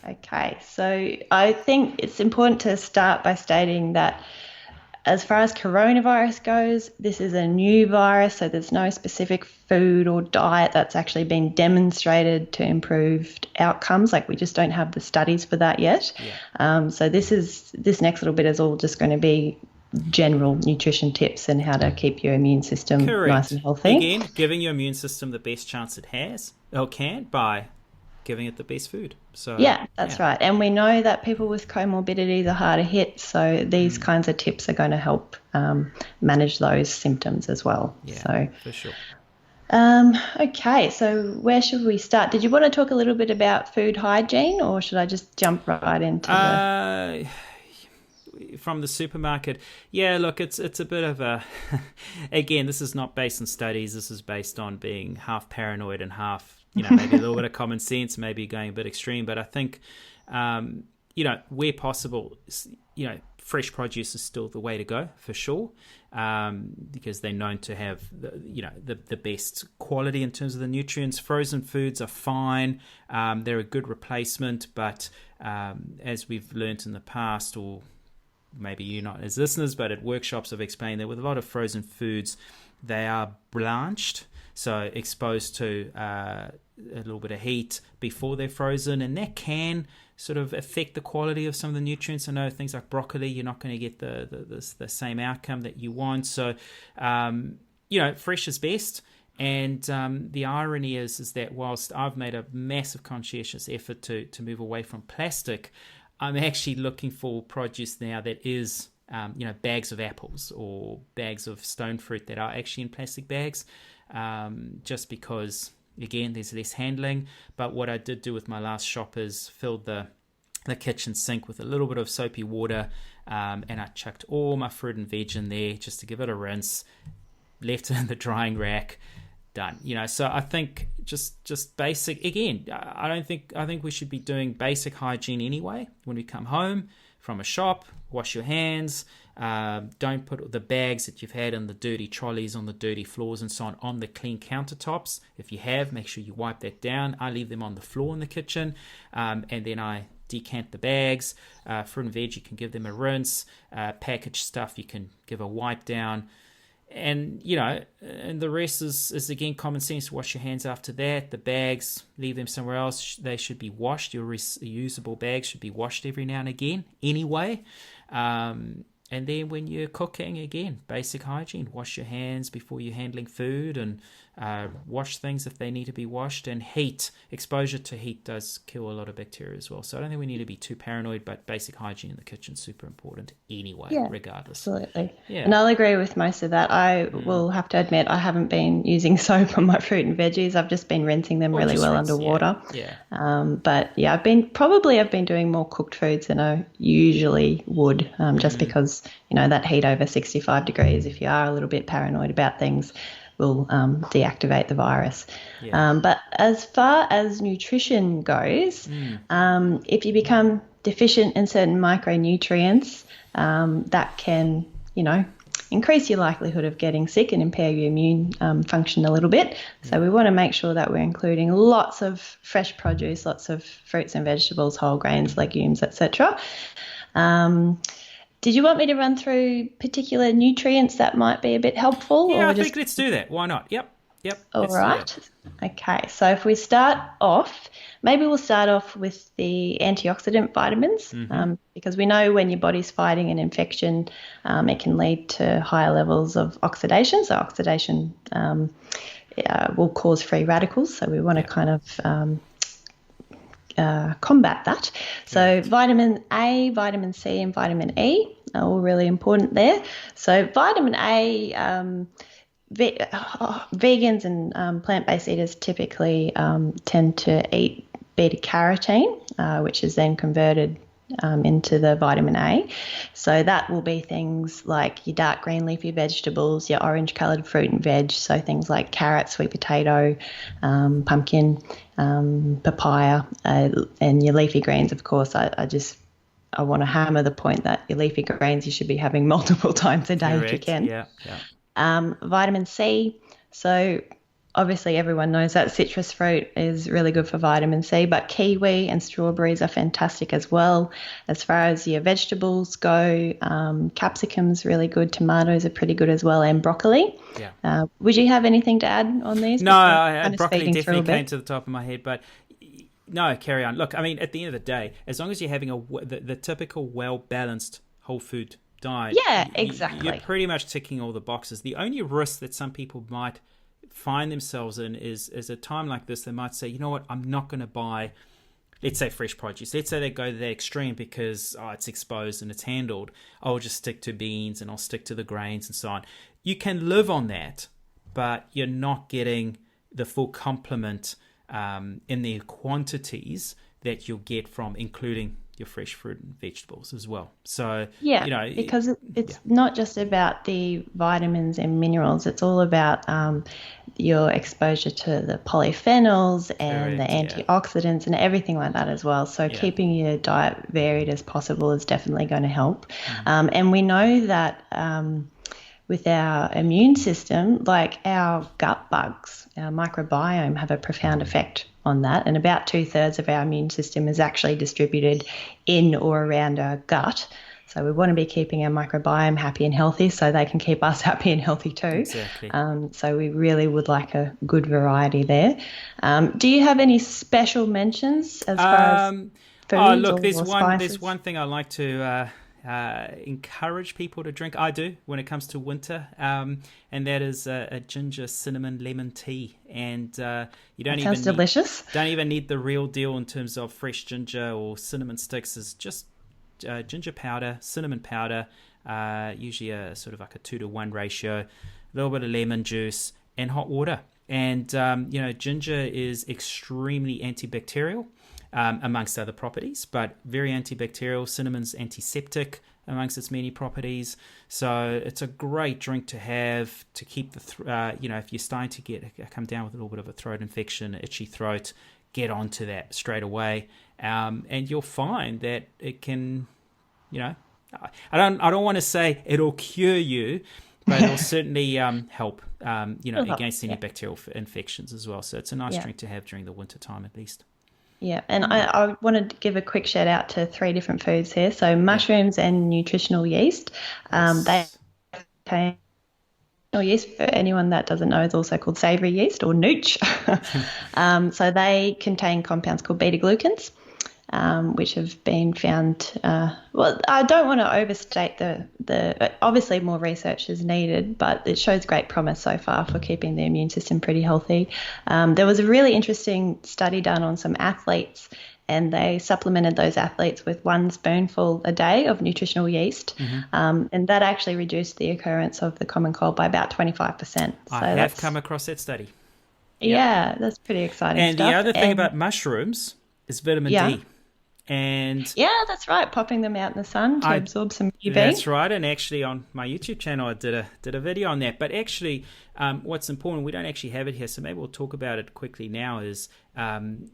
Okay. So I think it's important to start by stating that as far as coronavirus goes, this is a new virus, so there's no specific food or diet that's actually been demonstrated to improve outcomes. Like, we just don't have the studies for that yet. So this next little bit is all just going to be general nutrition tips and how to keep your immune system nice and healthy. Again, giving your immune system the best chance it has or can by giving it the best food. So that's right. And we know that people with comorbidities are harder hit, so these kinds of tips are going to help manage those symptoms as well. For sure. Okay, so where should we start? Did you want to talk a little bit about food hygiene, or should I just jump right into from the supermarket? Yeah, look, it's a bit of a again, this is not based on studies. This is based on being half paranoid and half maybe a little bit of common sense, maybe going a bit extreme. But I think, where possible, fresh produce is still the way to go for sure, because they're known to have the best quality in terms of the nutrients. Frozen foods are fine; they're a good replacement, but as we've learnt in the past, or maybe you not as listeners, but at workshops I've explained that with a lot of frozen foods, they are blanched, so exposed to a little bit of heat before they're frozen, and that can sort of affect the quality of some of the nutrients. I know things like broccoli, you're not going to get the same outcome that you want. So, fresh is best. And the irony is that whilst I've made a massive conscientious effort to move away from plastic, I'm actually looking for produce now that is, bags of apples or bags of stone fruit that are actually in plastic bags, just because, again, there's less handling. But what I did do with my last shop is filled the kitchen sink with a little bit of soapy water, and I chucked all my fruit and veg in there just to give it a rinse, left it in the drying rack, done. So I think just basic, again, I think we should be doing basic hygiene anyway. When we come home from a shop, wash your hands. Don't put the bags that you've had in the dirty trolleys on the dirty floors and so on the clean countertops. If you have, make sure you wipe that down. I leave them on the floor in the kitchen, and then I decant the bags. Fruit and veg, you can give them a rinse. Packaged stuff, you can give a wipe down. And, and the rest is again, common sense. Wash your hands after that. The bags, leave them somewhere else. They should be washed. Your reusable bags should be washed every now and again anyway. And then when you're cooking, again, basic hygiene. Wash your hands before you're handling food, and wash things if they need to be washed. And heat, exposure to heat does kill a lot of bacteria as well. So I don't think we need to be too paranoid, but basic hygiene in the kitchen is super important anyway, regardless. Absolutely. Yeah. And I'll agree with most of that. I will have to admit I haven't been using soap on my fruit and veggies. I've just been rinsing them really well under water. Yeah. But yeah, I've been doing more cooked foods than I usually would, just because, that heat over 65 degrees, if you are a little bit paranoid about things, will deactivate the virus. Yeah. But as far as nutrition goes, if you become deficient in certain micronutrients, that can, increase your likelihood of getting sick and impair your immune function a little bit. So we want to make sure that we're including lots of fresh produce, lots of fruits and vegetables, whole grains, legumes, etc. Did you want me to run through particular nutrients that might be a bit helpful? Yeah, I think let's do that. Why not? Yep. All right. Okay. So if we start off, maybe we'll start off with the antioxidant vitamins, because we know when your body's fighting an infection, it can lead to higher levels of oxidation. So oxidation will cause free radicals. So we want to kind of combat that. So vitamin A, vitamin C, and vitamin E are all really important there. So vitamin A, vegans and plant-based eaters typically tend to eat beta carotene, which is then converted into the vitamin A. So that will be things like your dark green leafy vegetables, your orange coloured fruit and veg, so things like carrot, sweet potato, pumpkin, papaya, and your leafy greens, of course. I want to hammer the point that your leafy greens you should be having multiple times a day. Correct. If you can. Yeah. Vitamin C. So obviously everyone knows that citrus fruit is really good for vitamin C, but kiwi and strawberries are fantastic as well. As far as your vegetables go, capsicum's really good, tomatoes are pretty good as well, and broccoli. Yeah. Would you have anything to add on these? No, broccoli definitely came to the top of my head, but no, carry on. Look, I mean, at the end of the day, as long as you're having the typical well-balanced whole food diet, exactly, you're pretty much ticking all the boxes. The only risk that some people might find themselves in is a time like this, they might say, you know what, I'm not going to buy, let's say, fresh produce. Let's say they go to the extreme because it's exposed and it's handled. I'll just stick to beans and I'll stick to the grains and so on. You can live on that, but you're not getting the full complement in the quantities that you'll get from including your fresh fruit and vegetables as well. So because it's not just about the vitamins and minerals, it's all about your exposure to the polyphenols and the Correct, yeah. antioxidants and everything like that as well. So keeping your diet varied as possible is definitely going to help. And we know that with our immune system, like our gut bugs, our microbiome have a profound effect on that. And about 2/3 of our immune system is actually distributed in or around our gut. So we want to be keeping our microbiome happy and healthy so they can keep us happy and healthy too. Exactly. So we really would like a good variety there. Do you have any special mentions as far as foods or spices? There's one thing I like to encourage people to drink. I do when it comes to winter, and that is a ginger cinnamon lemon tea. And you Sounds delicious. Don't even need the real deal in terms of fresh ginger or cinnamon sticks. Is just ginger powder, cinnamon powder, usually a sort of like a 2-to-1 ratio, a little bit of lemon juice and hot water. And ginger is extremely antibacterial. Amongst other properties, but very antibacterial. Cinnamon's antiseptic amongst its many properties. So it's a great drink to have to keep if you're starting to come down with a little bit of a throat infection, itchy throat, get onto that straight away. And you'll find that it can, I don't want to say it'll cure you, but it'll certainly help, against any bacterial infections as well. So it's a nice drink to have during the winter time at least. Yeah, and I wanted to give a quick shout out to 3 different foods here. So mushrooms and nutritional yeast. They contain yeast, for anyone that doesn't know, is also called savoury yeast or nooch. So they contain compounds called beta-glucans, which have been found, I don't want to overstate the obviously more research is needed, but it shows great promise so far for keeping the immune system pretty healthy. There was a really interesting study done on some athletes, and they supplemented those athletes with 1 spoonful a day of nutritional yeast, and that actually reduced the occurrence of the common cold by about 25%. So I have come across that study. Yeah, that's pretty exciting and stuff. The other thing about mushrooms is vitamin D. And yeah, that's right. Popping them out in the sun to absorb some UV. That's right. And actually, on my YouTube channel, I did a video on that. But actually, what's important, we don't actually have it here, so maybe we'll talk about it quickly now. Is the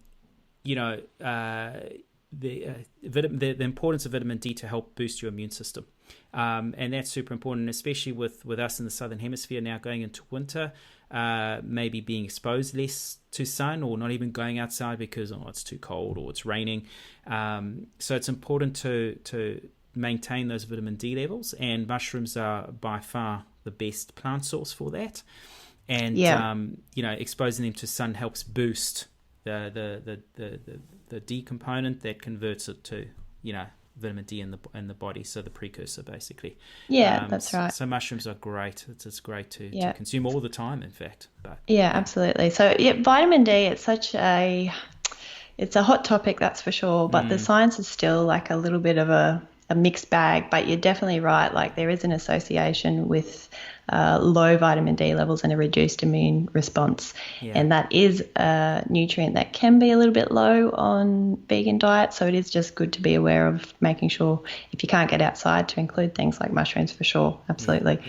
importance of vitamin D to help boost your immune system, and that's super important, especially with us in the southern hemisphere now going into winter. Maybe being exposed less to sun or not even going outside because it's too cold or it's raining. So it's important to maintain those vitamin D levels, and mushrooms are by far the best plant source for that. And exposing them to sun helps boost the D component that converts it to vitamin D in the body, so the precursor basically. That's right. So mushrooms are great. It's great to consume all the time, in fact. But absolutely. So vitamin D, it's a hot topic, that's for sure, but the science is still like a little bit of a mixed bag. But you're definitely right, like there is an association with low vitamin D levels and a reduced immune response, and that is a nutrient that can be a little bit low on vegan diet, so it is just good to be aware of making sure, if you can't get outside, to include things like mushrooms for sure. Absolutely.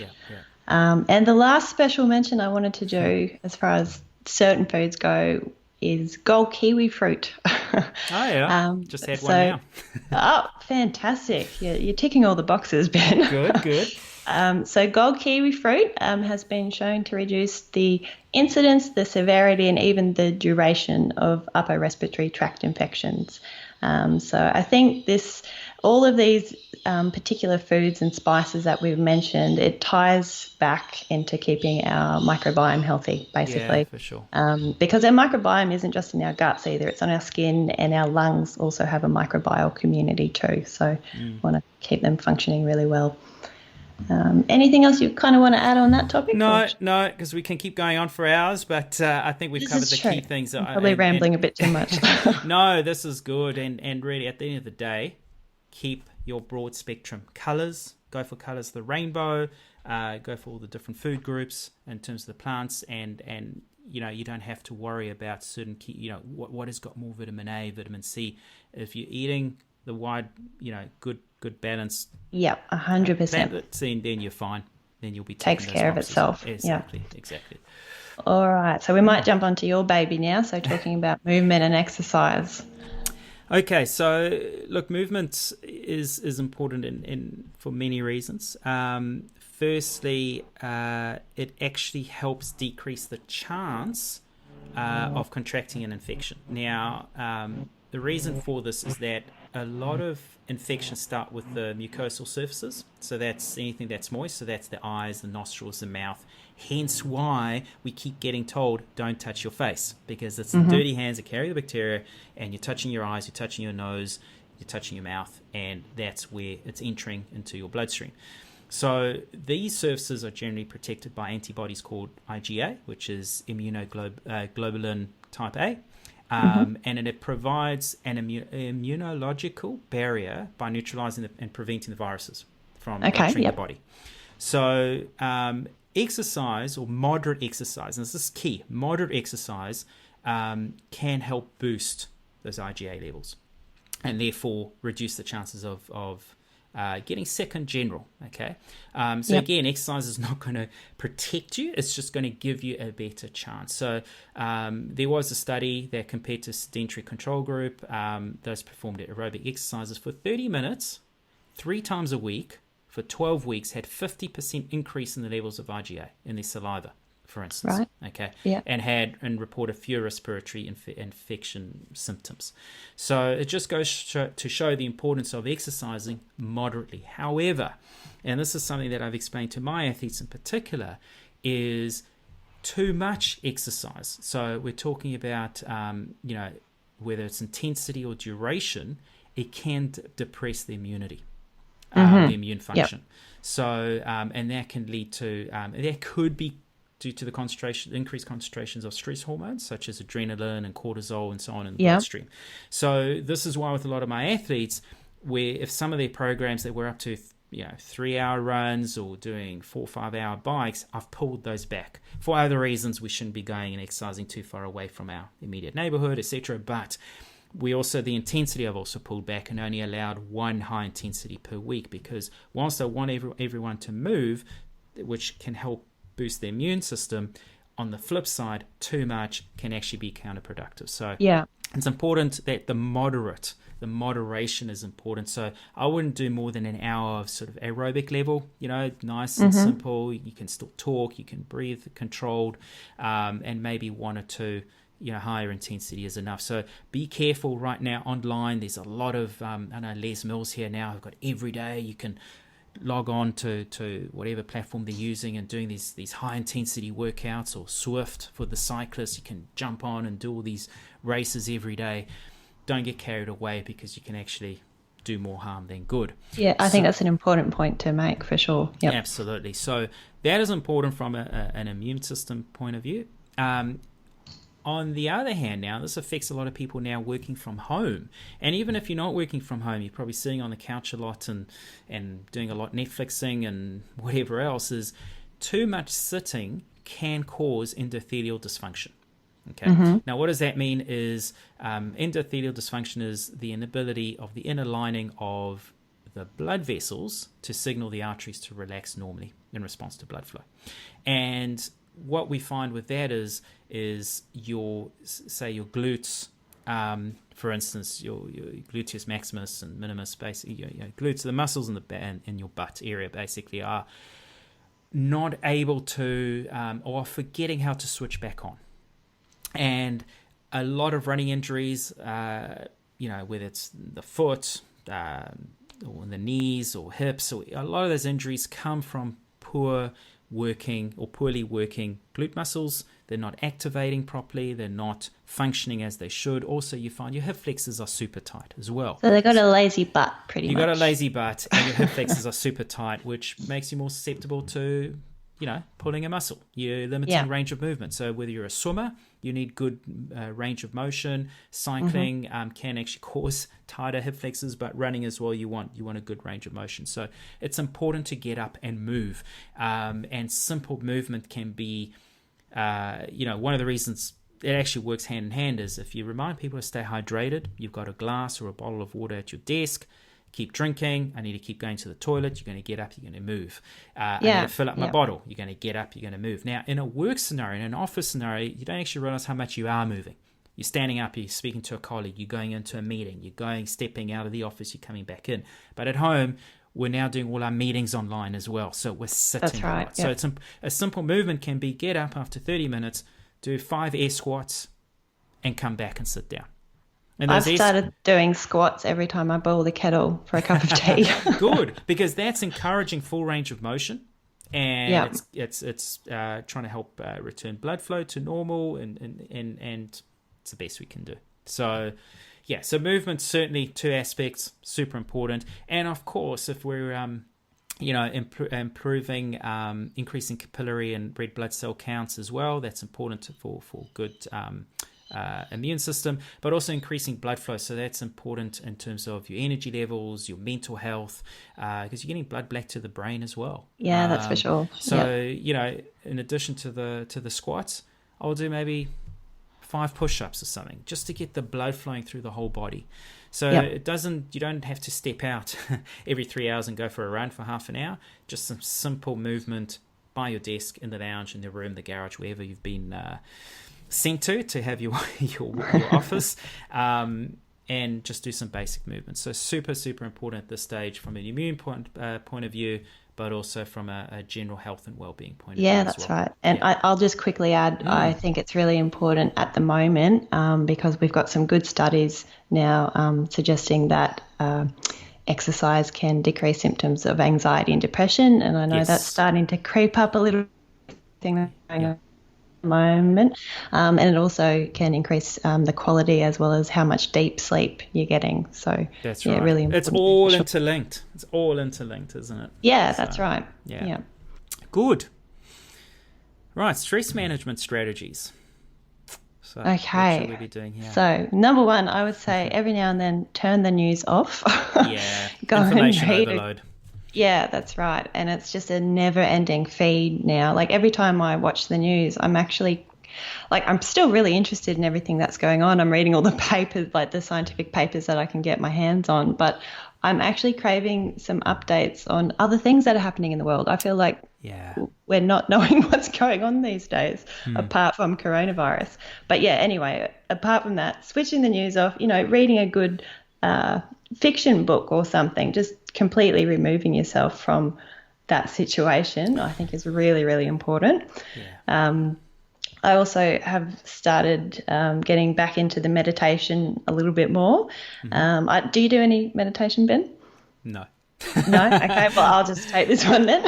And the last special mention I wanted to do as far as certain foods go is gold kiwi fruit. Just had one now. Fantastic. You're ticking all the boxes, Ben. Good. So gold kiwi fruit has been shown to reduce the incidence, the severity, and even the duration of upper respiratory tract infections. So I think all of these particular foods and spices that we've mentioned, it ties back into keeping our microbiome healthy, basically. Yeah, for sure. Because our microbiome isn't just in our guts either, it's on our skin, and our lungs also have a microbial community too. So want to keep them functioning really well. Anything else you kind of want to add on that topic? No, because we can keep going on for hours, but I think we've covered the key things. I'm probably rambling a bit too much. No, this is good, and really at the end of the day, keep your broad spectrum colours. Go for colours, the rainbow. Go for all the different food groups in terms of the plants, and you don't have to worry about certain key. What has got more vitamin A, vitamin C. If you're eating the wide, good balance. Yep, 100%. Then you're fine. then you'll be takes ticking those care of boxes. itself. Exactly. All right, so we might jump onto your baby now. So talking about movement and exercise. Okay, so look, movement is important in for many reasons. Firstly, it actually helps decrease the chance of contracting an infection. Now, the reason for this is that a lot of infections start with the mucosal surfaces. So that's anything that's moist. So that's the eyes, the nostrils, the mouth. Hence why we keep getting told, don't touch your face, because it's the dirty hands that carry the bacteria, and you're touching your eyes, you're touching your nose, you're touching your mouth, and that's where it's entering into your bloodstream. So these surfaces are generally protected by antibodies called IgA, which is immunoglobulin type A. And it provides an immunological barrier by neutralizing and preventing the viruses from entering the body. So exercise, or moderate exercise, and this is key, moderate exercise can help boost those IgA levels and therefore reduce the chances of getting sick in general. Okay, again, exercise is not going to protect you, it's just going to give you a better chance. So there was a study that compared to sedentary control group, those performed aerobic exercises for 30 minutes 3 times a week for 12 weeks had 50% increase in the levels of IgA in their saliva, for instance. Right. Okay. Yeah. And reported fewer respiratory infection symptoms. So it just goes to show the importance of exercising moderately. However, and this is something that I've explained to my athletes in particular, is too much exercise. So we're talking about, whether it's intensity or duration, it can depress the immunity. The immune function. So, and that can lead to, that could be due to the increased concentrations of stress hormones, such as adrenaline and cortisol and so on in the bloodstream. So this is why with a lot of my athletes, where if some of their programs that were up to 3-hour runs or doing 4 or 5 hour bikes, I've pulled those back for other reasons. We shouldn't be going and exercising too far away from our immediate neighborhood, etc. But the intensity I've also pulled back and only allowed 1 high intensity per week, because whilst I want everyone to move, which can help boost the immune system, on the flip side, too much can actually be counterproductive. So it's important that the moderation is important. So I wouldn't do more than an hour of sort of aerobic level, nice and simple. You can still talk, you can breathe controlled, and maybe 1 or 2 higher intensity is enough. So be careful right now online. There's a lot of, I know Les Mills here now have got every day. You can log on to whatever platform they're using and doing these high intensity workouts, or Swift for the cyclists. You can jump on and do all these races every day. Don't get carried away, because you can actually do more harm than good. Yeah, I think that's an important point to make for sure. Yep. Absolutely. So that is important from an immune system point of view. On the other hand, now, this affects a lot of people now working from home. And even if you're not working from home, you're probably sitting on the couch a lot and doing a lot Netflixing and whatever else. Is too much sitting can cause endothelial dysfunction. Okay. Now, what does that mean? Is endothelial dysfunction is the inability of the inner lining of the blood vessels to signal the arteries to relax normally in response to blood flow. And what we find with that is your glutes, for instance, your gluteus maximus and minimus, basically, your glutes, the muscles in your butt area, basically, are not able to, or forgetting how to switch back on. And a lot of running injuries, whether it's the foot, or the knees or hips, or a lot of those injuries come from poorly working glute muscles. They're not activating properly. They're not functioning as they should. Also, you find your hip flexors are super tight as well. So they've got a lazy butt, pretty much. You've got a lazy butt, and your hip flexors are super tight, which makes you more susceptible to, pulling a muscle. You're limiting range of movement. So whether you're a swimmer, you need good range of motion. Cycling can actually cause tighter hip flexors, but running as well, you want a good range of motion. So it's important to get up and move. And simple movement can be, one of the reasons it actually works hand in hand is if you remind people to stay hydrated, you've got a glass or a bottle of water at your desk, keep drinking. I need to keep going to the toilet. You're going to get up. You're going to move. I need to fill up my bottle. You're going to get up. You're going to move. Now, in a work scenario, in an office scenario, you don't actually realize how much you are moving. You're standing up, you're speaking to a colleague, you're going into a meeting, stepping out of the office, you're coming back in. But at home, we're now doing all our meetings online as well. So we're sitting. That's right. So it's a simple movement can be get up after 30 minutes, do 5 air squats, and come back and sit down. And I've started doing squats every time I boil the kettle for a cup of tea. Good, because that's encouraging full range of motion. And it's trying to help return blood flow to normal, and it's the best we can do. So so movement, certainly 2 aspects, super important. And of course, if we're improving, increasing capillary and red blood cell counts as well, that's important for good immune system, but also increasing blood flow. So that's important in terms of your energy levels, your mental health, because you're getting blood back to the brain as well. Yeah, that's for sure. So in addition to the squats, I'll do maybe 5 push-ups or something, just to get the blood flowing through the whole body. So you don't have to step out every 3 hours and go for a run for half an hour. Just some simple movement by your desk, in the lounge, in the room, the garage, wherever you've been sent to have your office, and just do some basic movements. So super, super important at this stage from an immune point of view, but also from a general health and well-being point of view. Yeah, that's right. And I'll just quickly add, I think it's really important at the moment, because we've got some good studies now suggesting that exercise can decrease symptoms of anxiety and depression. And I know that's starting to creep up a little thing going on. Moment, and it also can increase the quality as well as how much deep sleep you're getting. So that's right. Really important. It's all interlinked. It's all interlinked, isn't it? Yeah, that's right. Yeah. Good. Right, stress management strategies. So okay. What should we be doing here? So number 1, I would say every now and then turn the news off. Go information and read overload. Yeah, that's right. And it's just a never-ending feed now. Like every time I watch the news, I'm actually, I'm still really interested in everything that's going on. I'm reading all the papers, like the scientific papers that I can get my hands on. But I'm actually craving some updates on other things that are happening in the world. I feel like we're not knowing what's going on these days, apart from coronavirus. But anyway, apart from that, switching the news off, reading a good fiction book or something, just completely removing yourself from that situation, I think is really, really important. I also have started getting back into the meditation a little bit more. Do you do any meditation, Ben? No. No? Okay, well, I'll just take this one then.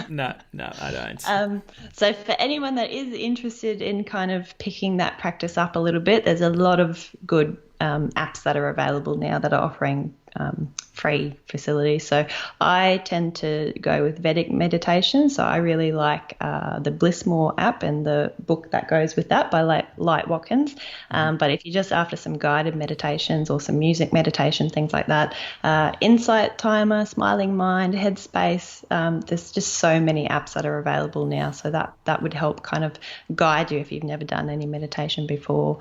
No, I don't. So for anyone that is interested in kind of picking that practice up a little bit, there's a lot of good apps that are available now that are offering free facilities. So I tend to go with Vedic meditation. So I really like the Blissmore app and the book that goes with that by Light Watkins. But if you're just after some guided meditations or some music meditation, things like that, Insight Timer, Smiling Mind, Headspace, there's just so many apps that are available now. So that would help kind of guide you if you've never done any meditation before.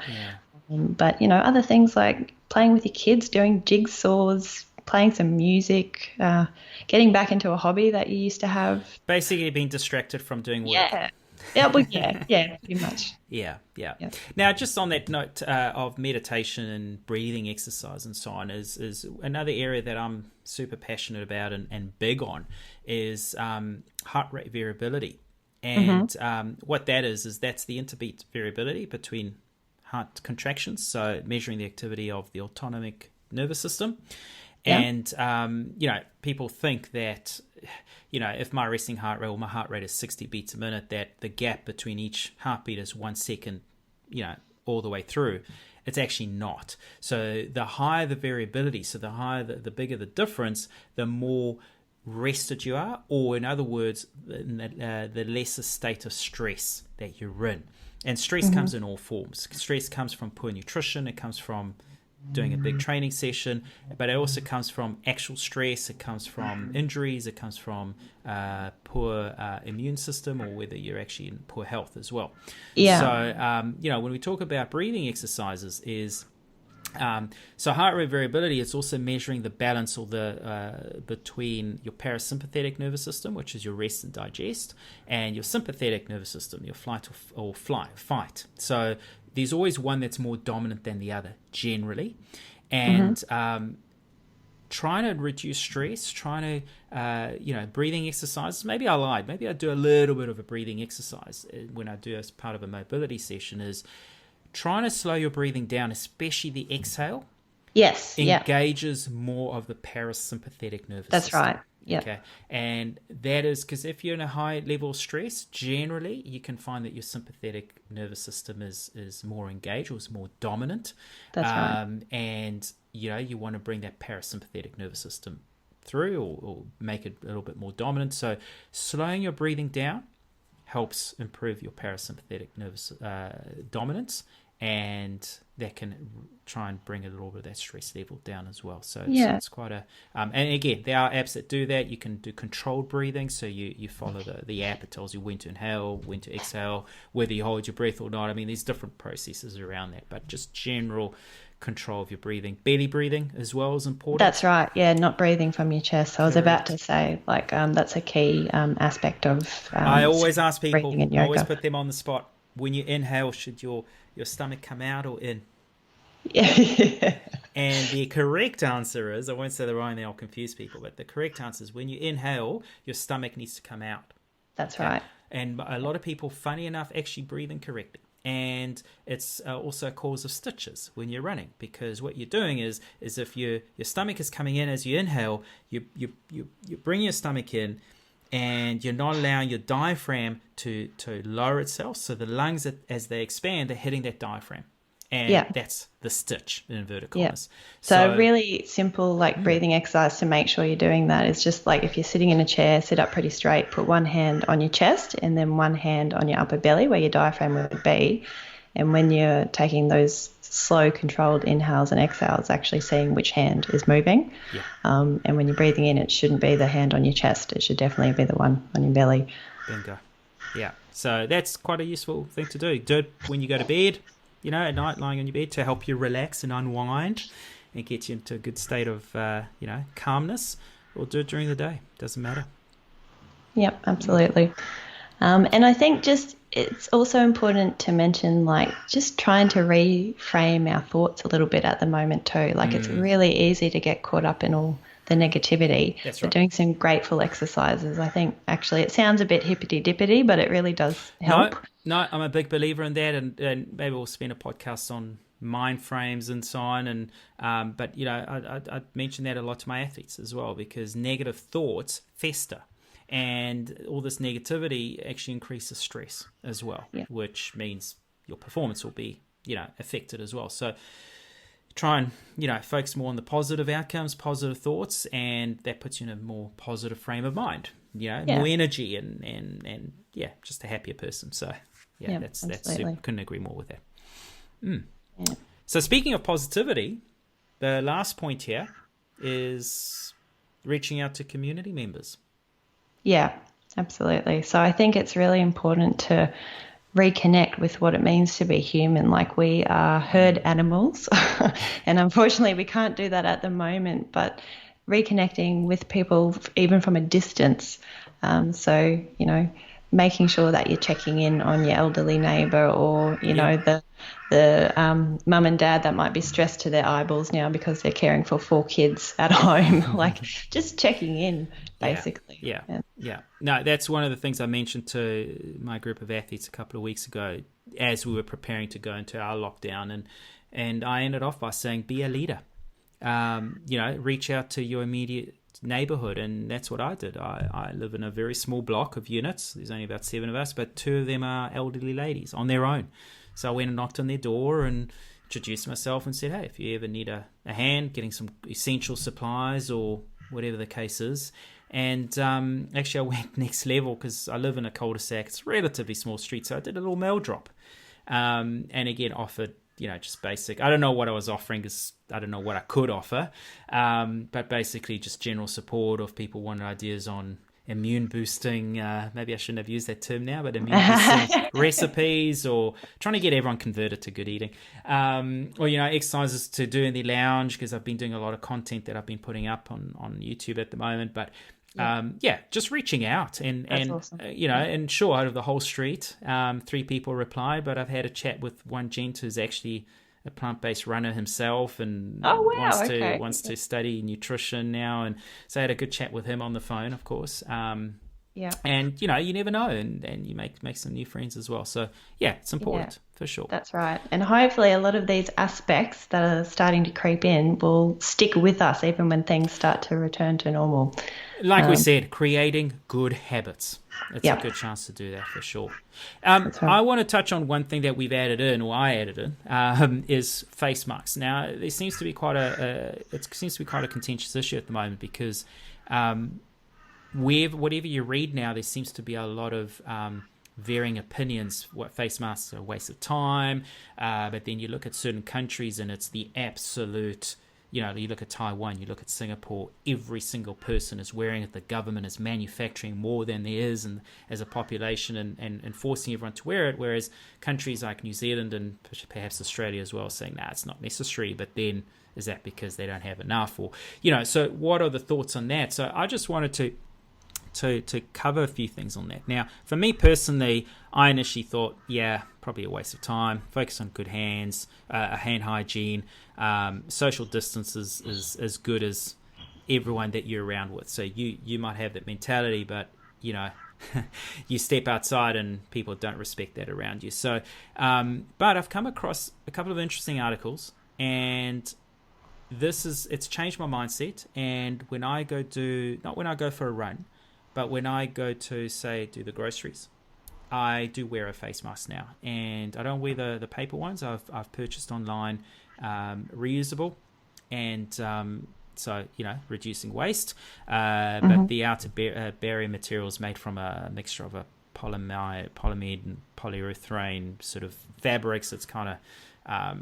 But, other things like playing with your kids, doing jigsaws, playing some music, getting back into a hobby that you used to have. Basically being distracted from doing work. Pretty much. Yeah. Now, just on that note of meditation and breathing exercise and so on, is another area that I'm super passionate about and big on is heart rate variability. And what that is that's the interbeat variability between heart contractions, so measuring the activity of the autonomic nervous system. And people think that if my resting heart rate or my heart rate is 60 beats a minute, that the gap between each heartbeat is 1 second all the way through. It's actually not. So the higher the variability, so the higher the bigger the difference, the more rested you are, or in other words, the lesser state of stress that you're in. And stress comes in all forms. Stress comes from poor nutrition. It comes from doing a big training session, but it also comes from actual stress. It comes from injuries. It comes from poor immune system, or whether you're actually in poor health as well. So, when we talk about breathing exercises, is So heart rate variability, it's also measuring the balance or the between your parasympathetic nervous system, which is your rest and digest, and your sympathetic nervous system, your fight. So there's always one that's more dominant than the other generally. And trying to reduce stress, trying to, breathing exercises. Maybe I lied. Maybe I do a little bit of a breathing exercise when I do as part of a mobility session, is trying to slow your breathing down, especially the exhale. Yes. Engages more of the parasympathetic nervous system. That's right. Yeah. Okay. And that is because if you're in a high level of stress, generally you can find that your sympathetic nervous system is more engaged or is more dominant. That's right. And, you want to bring that parasympathetic nervous system through or make it a little bit more dominant. So slowing your breathing down helps improve your parasympathetic nervous dominance, and that can try and bring a little bit of that stress level down as well. So it's quite a and again, there are apps that do that. You can do controlled breathing, so you follow the app. It tells you when to inhale, when to exhale, whether you hold your breath or not. I mean, there's different processes around that, but just general control of your breathing. Belly breathing as well is important. That's right. Yeah, not breathing from your chest. So I was about to say, that's a key aspect of I always ask people, I always put them on the spot. When you inhale, should your stomach come out or in? Yeah. And the correct answer is, I won't say the wrong thing, I'll confuse people, but the correct answer is when you inhale, your stomach needs to come out. That's right. And a lot of people, funny enough, actually breathe incorrectly. And it's also a cause of stitches when you're running, because what you're doing is if your stomach is coming in as you inhale, you bring your stomach in, and you're not allowing your diaphragm to lower itself. So the lungs, as they expand, they're hitting that diaphragm. And that's the stitch in inverted commas. So really simple breathing exercise to make sure you're doing that is just if you're sitting in a chair, sit up pretty straight, put one hand on your chest and then one hand on your upper belly where your diaphragm would be. And when you're taking those slow, controlled inhales and exhales, actually seeing which hand is moving. Yeah. And when you're breathing in, it shouldn't be the hand on your chest. It should definitely be the one on your belly. Bingo. Yeah. So that's quite a useful thing to do. Do it when you go to bed, at night, lying on your bed, to help you relax and unwind and get you into a good state of, calmness, or do it during the day. Doesn't matter. Yep, absolutely. And I think it's also important to mention, just trying to reframe our thoughts a little bit at the moment too. It's really easy to get caught up in all the negativity. That's right. But doing some grateful exercises, I think actually it sounds a bit hippity-dippity, but it really does help. No, I'm a big believer in that, and maybe we'll spend a podcast on mind frames and so on. And but I mention that a lot to my athletes as well, because negative thoughts fester. And all this negativity actually increases stress as well, which means your performance will be, affected as well. So try and, focus more on the positive outcomes, positive thoughts, and that puts you in a more positive frame of mind, more energy and just a happier person. So, that's super. Couldn't agree more with that. Yeah. So speaking of positivity, the last point here is reaching out to community members. Yeah, absolutely. So I think it's really important to reconnect with what it means to be human. We are herd animals, and unfortunately we can't do that at the moment, but reconnecting with people even from a distance. So, making sure that you're checking in on your elderly neighbour, or, the mum and dad that might be stressed to their eyeballs now because they're caring for 4 kids at home, just checking in, basically. Yeah. No, that's one of the things I mentioned to my group of athletes a couple of weeks ago as we were preparing to go into our lockdown. And I ended off by saying, be a leader. Reach out to your immediate neighborhood, and that's what I did. I live in a very small block of units. There's only about 7 of us, but 2 of them are elderly ladies on their own. So I went and knocked on their door and introduced myself and said, hey, if you ever need a hand getting some essential supplies or whatever the case is. And actually I went next level because I live in a cul-de-sac. It's a relatively small street, so I did a little mail drop, and again offered just basic. I don't know what I was offering because I don't know what I could offer, but basically just general support of people wanting ideas on immune boosting, maybe I shouldn't have used that term now, but immune boosting recipes, or trying to get everyone converted to good eating, or exercises to do in the lounge, because I've been doing a lot of content that I've been putting up on YouTube at the moment. But just reaching out and awesome. And sure, out of the whole street, 3 people reply, but I've had a chat with one gent who's actually a plant-based runner himself, and wants to study nutrition now, and so I had a good chat with him on the phone, of course. And you never know, and you make some new friends as well. So it's important for sure. That's right. And hopefully a lot of these aspects that are starting to creep in will stick with us even when things start to return to normal. Like we said, creating good habits. It's a good chance to do that for sure. Right. I want to touch on one thing that we've added in, or I added in, is face masks. Now, there seems to be quite a contentious issue at the moment, because whatever you read now, there seems to be a lot of varying opinions. What face masks are a waste of time, but then you look at certain countries and it's the absolute. You look at Taiwan, you look at Singapore, every single person is wearing it. The government is manufacturing more than there is as a population, and forcing everyone to wear it, whereas countries like New Zealand and perhaps Australia as well saying, it's not necessary, but then is that because they don't have enough? Or, so what are the thoughts on that? So I just wanted to cover a few things on that. Now, for me personally, I initially thought, probably a waste of time. Focus on good hand hygiene. Social distance is as good as everyone that you're around with. So you might have that mentality, but you step outside and people don't respect that around you. So, but I've come across a couple of interesting articles, and it's changed my mindset. And when I go not when I go for a run, but when I go to, say, do the groceries, I do wear a face mask now, and I don't wear the paper ones. I've purchased online, reusable, and so reducing waste. But the outer barrier material is made from a mixture of a polyamide and polyurethane sort of fabrics. It's kind of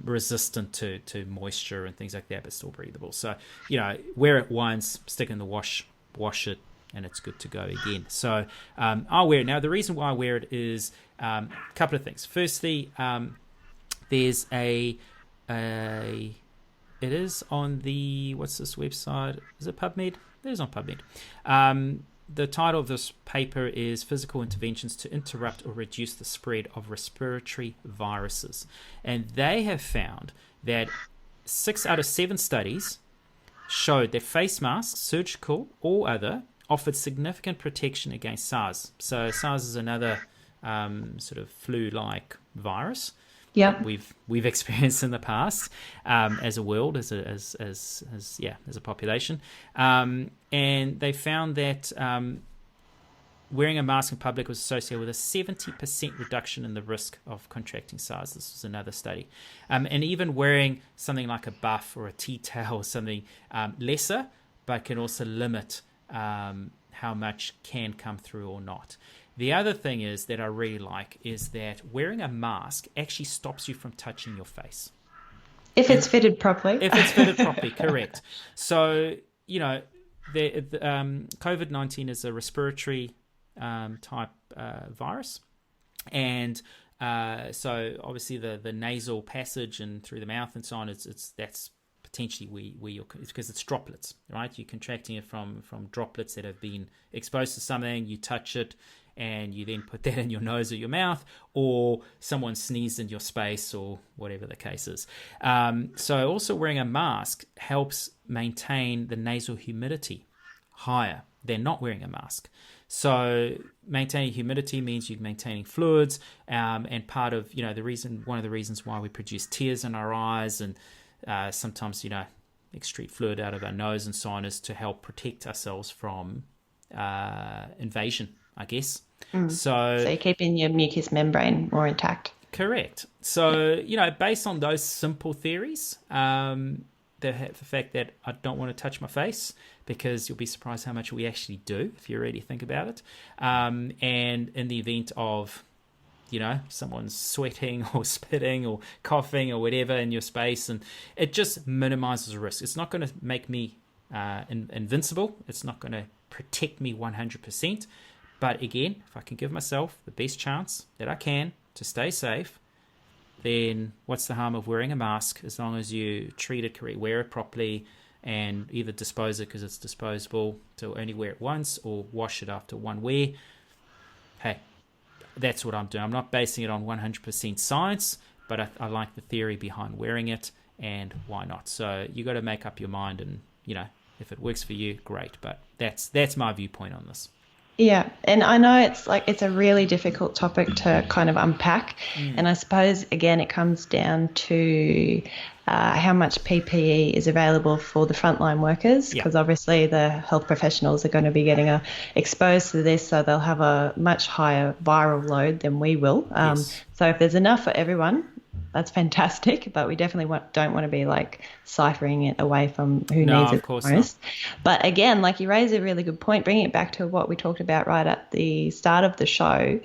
resistant to moisture and things like that, but still breathable. So wear it once, stick it in the wash it, and it's good to go again. So I'll wear it. Now, the reason why I wear it is a couple of things. Firstly, there's it is on the, what's this website? Is it PubMed? It is on PubMed. The title of this paper is Physical Interventions to Interrupt or Reduce the Spread of Respiratory Viruses. And they have found that 6 out of 7 studies showed that face masks, surgical or other, offered significant protection against SARS. So SARS is another sort of flu-like virus that we've experienced in the past as a world, as a population. And they found that wearing a mask in public was associated with a 70% reduction in the risk of contracting SARS. This was another study. And even wearing something like a buff or a tea towel or something lesser, but can also limit how much can come through or not. The other thing is that I really like is that wearing a mask actually stops you from touching your face. If it's fitted properly. If it's fitted properly, correct. So, COVID-19 is a respiratory type virus. And so obviously the nasal passage and through the mouth and so on, that's potentially where you're, because it's droplets, right? You're contracting it from droplets that have been exposed to something. You touch it, and you then put that in your nose or your mouth, or someone sneezed in your space, or whatever the case is. So also wearing a mask helps maintain the nasal humidity higher than not wearing a mask. So maintaining humidity means you're maintaining fluids, and part of one of the reasons why we produce tears in our eyes and sometimes excrete fluid out of our nose and so on is to help protect ourselves from invasion, I guess. So you're keeping your mucous membrane more intact. Correct. So based on those simple theories, the fact that I don't want to touch my face, because you'll be surprised how much we actually do if you really think about it, and in the event of someone's sweating or spitting or coughing or whatever in your space, and it just minimizes risk. It's not going to make me invincible. It's not going to protect me 100%. But again, if I can give myself the best chance that I can to stay safe, then what's the harm of wearing a mask as long as you treat it correctly, wear it properly, and either dispose it because it's disposable to only wear it once or wash it after one wear. Hey, that's what I'm doing. I'm not basing it on 100% science, but I like the theory behind wearing it, and why not? So you got to make up your mind, and if it works for you, great. But that's my viewpoint on this. Yeah, and I know it's a really difficult topic to kind of unpack, and I suppose again it comes down to how much PPE is available for the frontline workers, because obviously the health professionals are going to be getting exposed to this, so they'll have a much higher viral load than we will. So if there's enough for everyone, that's fantastic, but we definitely don't want to be ciphering it away from who needs it most. Not. But again, you raise a really good point, bringing it back to what we talked about right at the start of the show.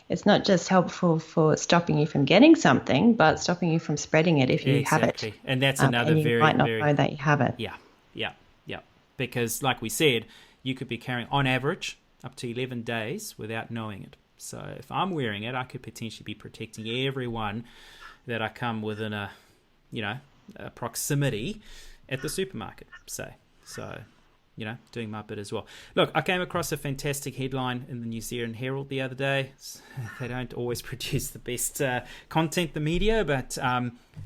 It's not just helpful for stopping you from getting something, but stopping you from spreading it if you have it. And that's another and you might not know that you have it. Yeah. Because like we said, you could be carrying on average up to 11 days without knowing it. So if I'm wearing it, I could potentially be protecting everyone that I come within a proximity at the supermarket, say. So, doing my bit as well. Look, I came across a fantastic headline in the New Zealand Herald the other day. They don't always produce the best content, the media, but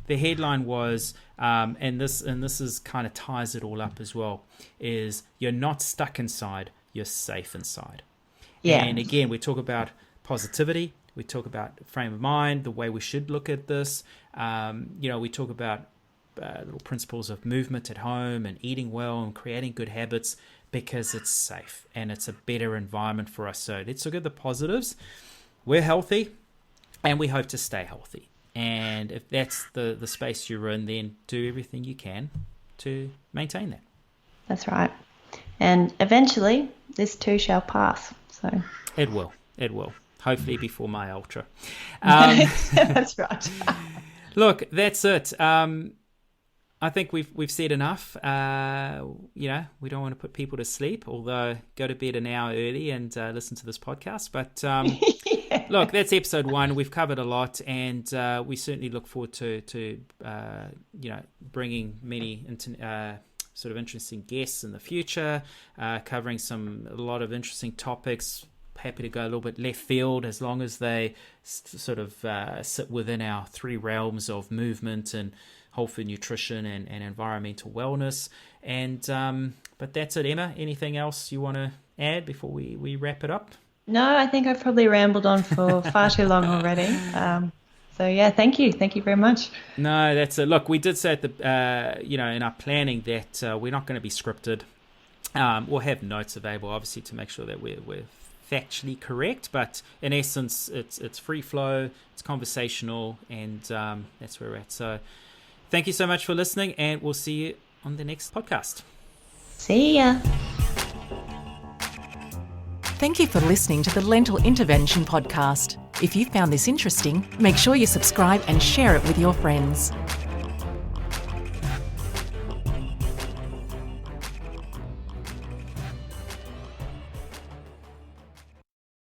the headline was, and this is kind of ties it all up as well, is you're not stuck inside, you're safe inside. Yeah. And again, we talk about positivity. We talk about frame of mind, the way we should look at this. We talk about little principles of movement at home and eating well and creating good habits because it's safe and it's a better environment for us. So let's look at the positives. We're healthy and we hope to stay healthy. And if that's the space you're in, then do everything you can to maintain that. That's right. And eventually, this too shall pass. So It will. Hopefully before my ultra. That's right. Look, that's it. I think we've said enough. We don't want to put people to sleep, although go to bed an hour early and listen to this podcast. But look, that's episode 1. We've covered a lot, and we certainly look forward to bringing many sort of interesting guests in the future, covering a lot of interesting topics. Happy to go a little bit left field as long as they sort of sit within our 3 realms of movement and whole food nutrition and environmental wellness. And but that's it, Emma. Anything else you want to add before we wrap it up? No, I think I've probably rambled on for far too long already. So yeah, thank you very much. No, that's it. Look, we did say at the in our planning that we're not going to be scripted. We'll have notes available, obviously, to make sure that we're factually correct, but in essence it's free flow, it's conversational, and that's where we're at. So thank you so much for listening, and we'll see you on the next podcast. See ya. Thank you for listening to the Lentil Intervention Podcast. If you found this interesting, make sure you subscribe and share it with your friends.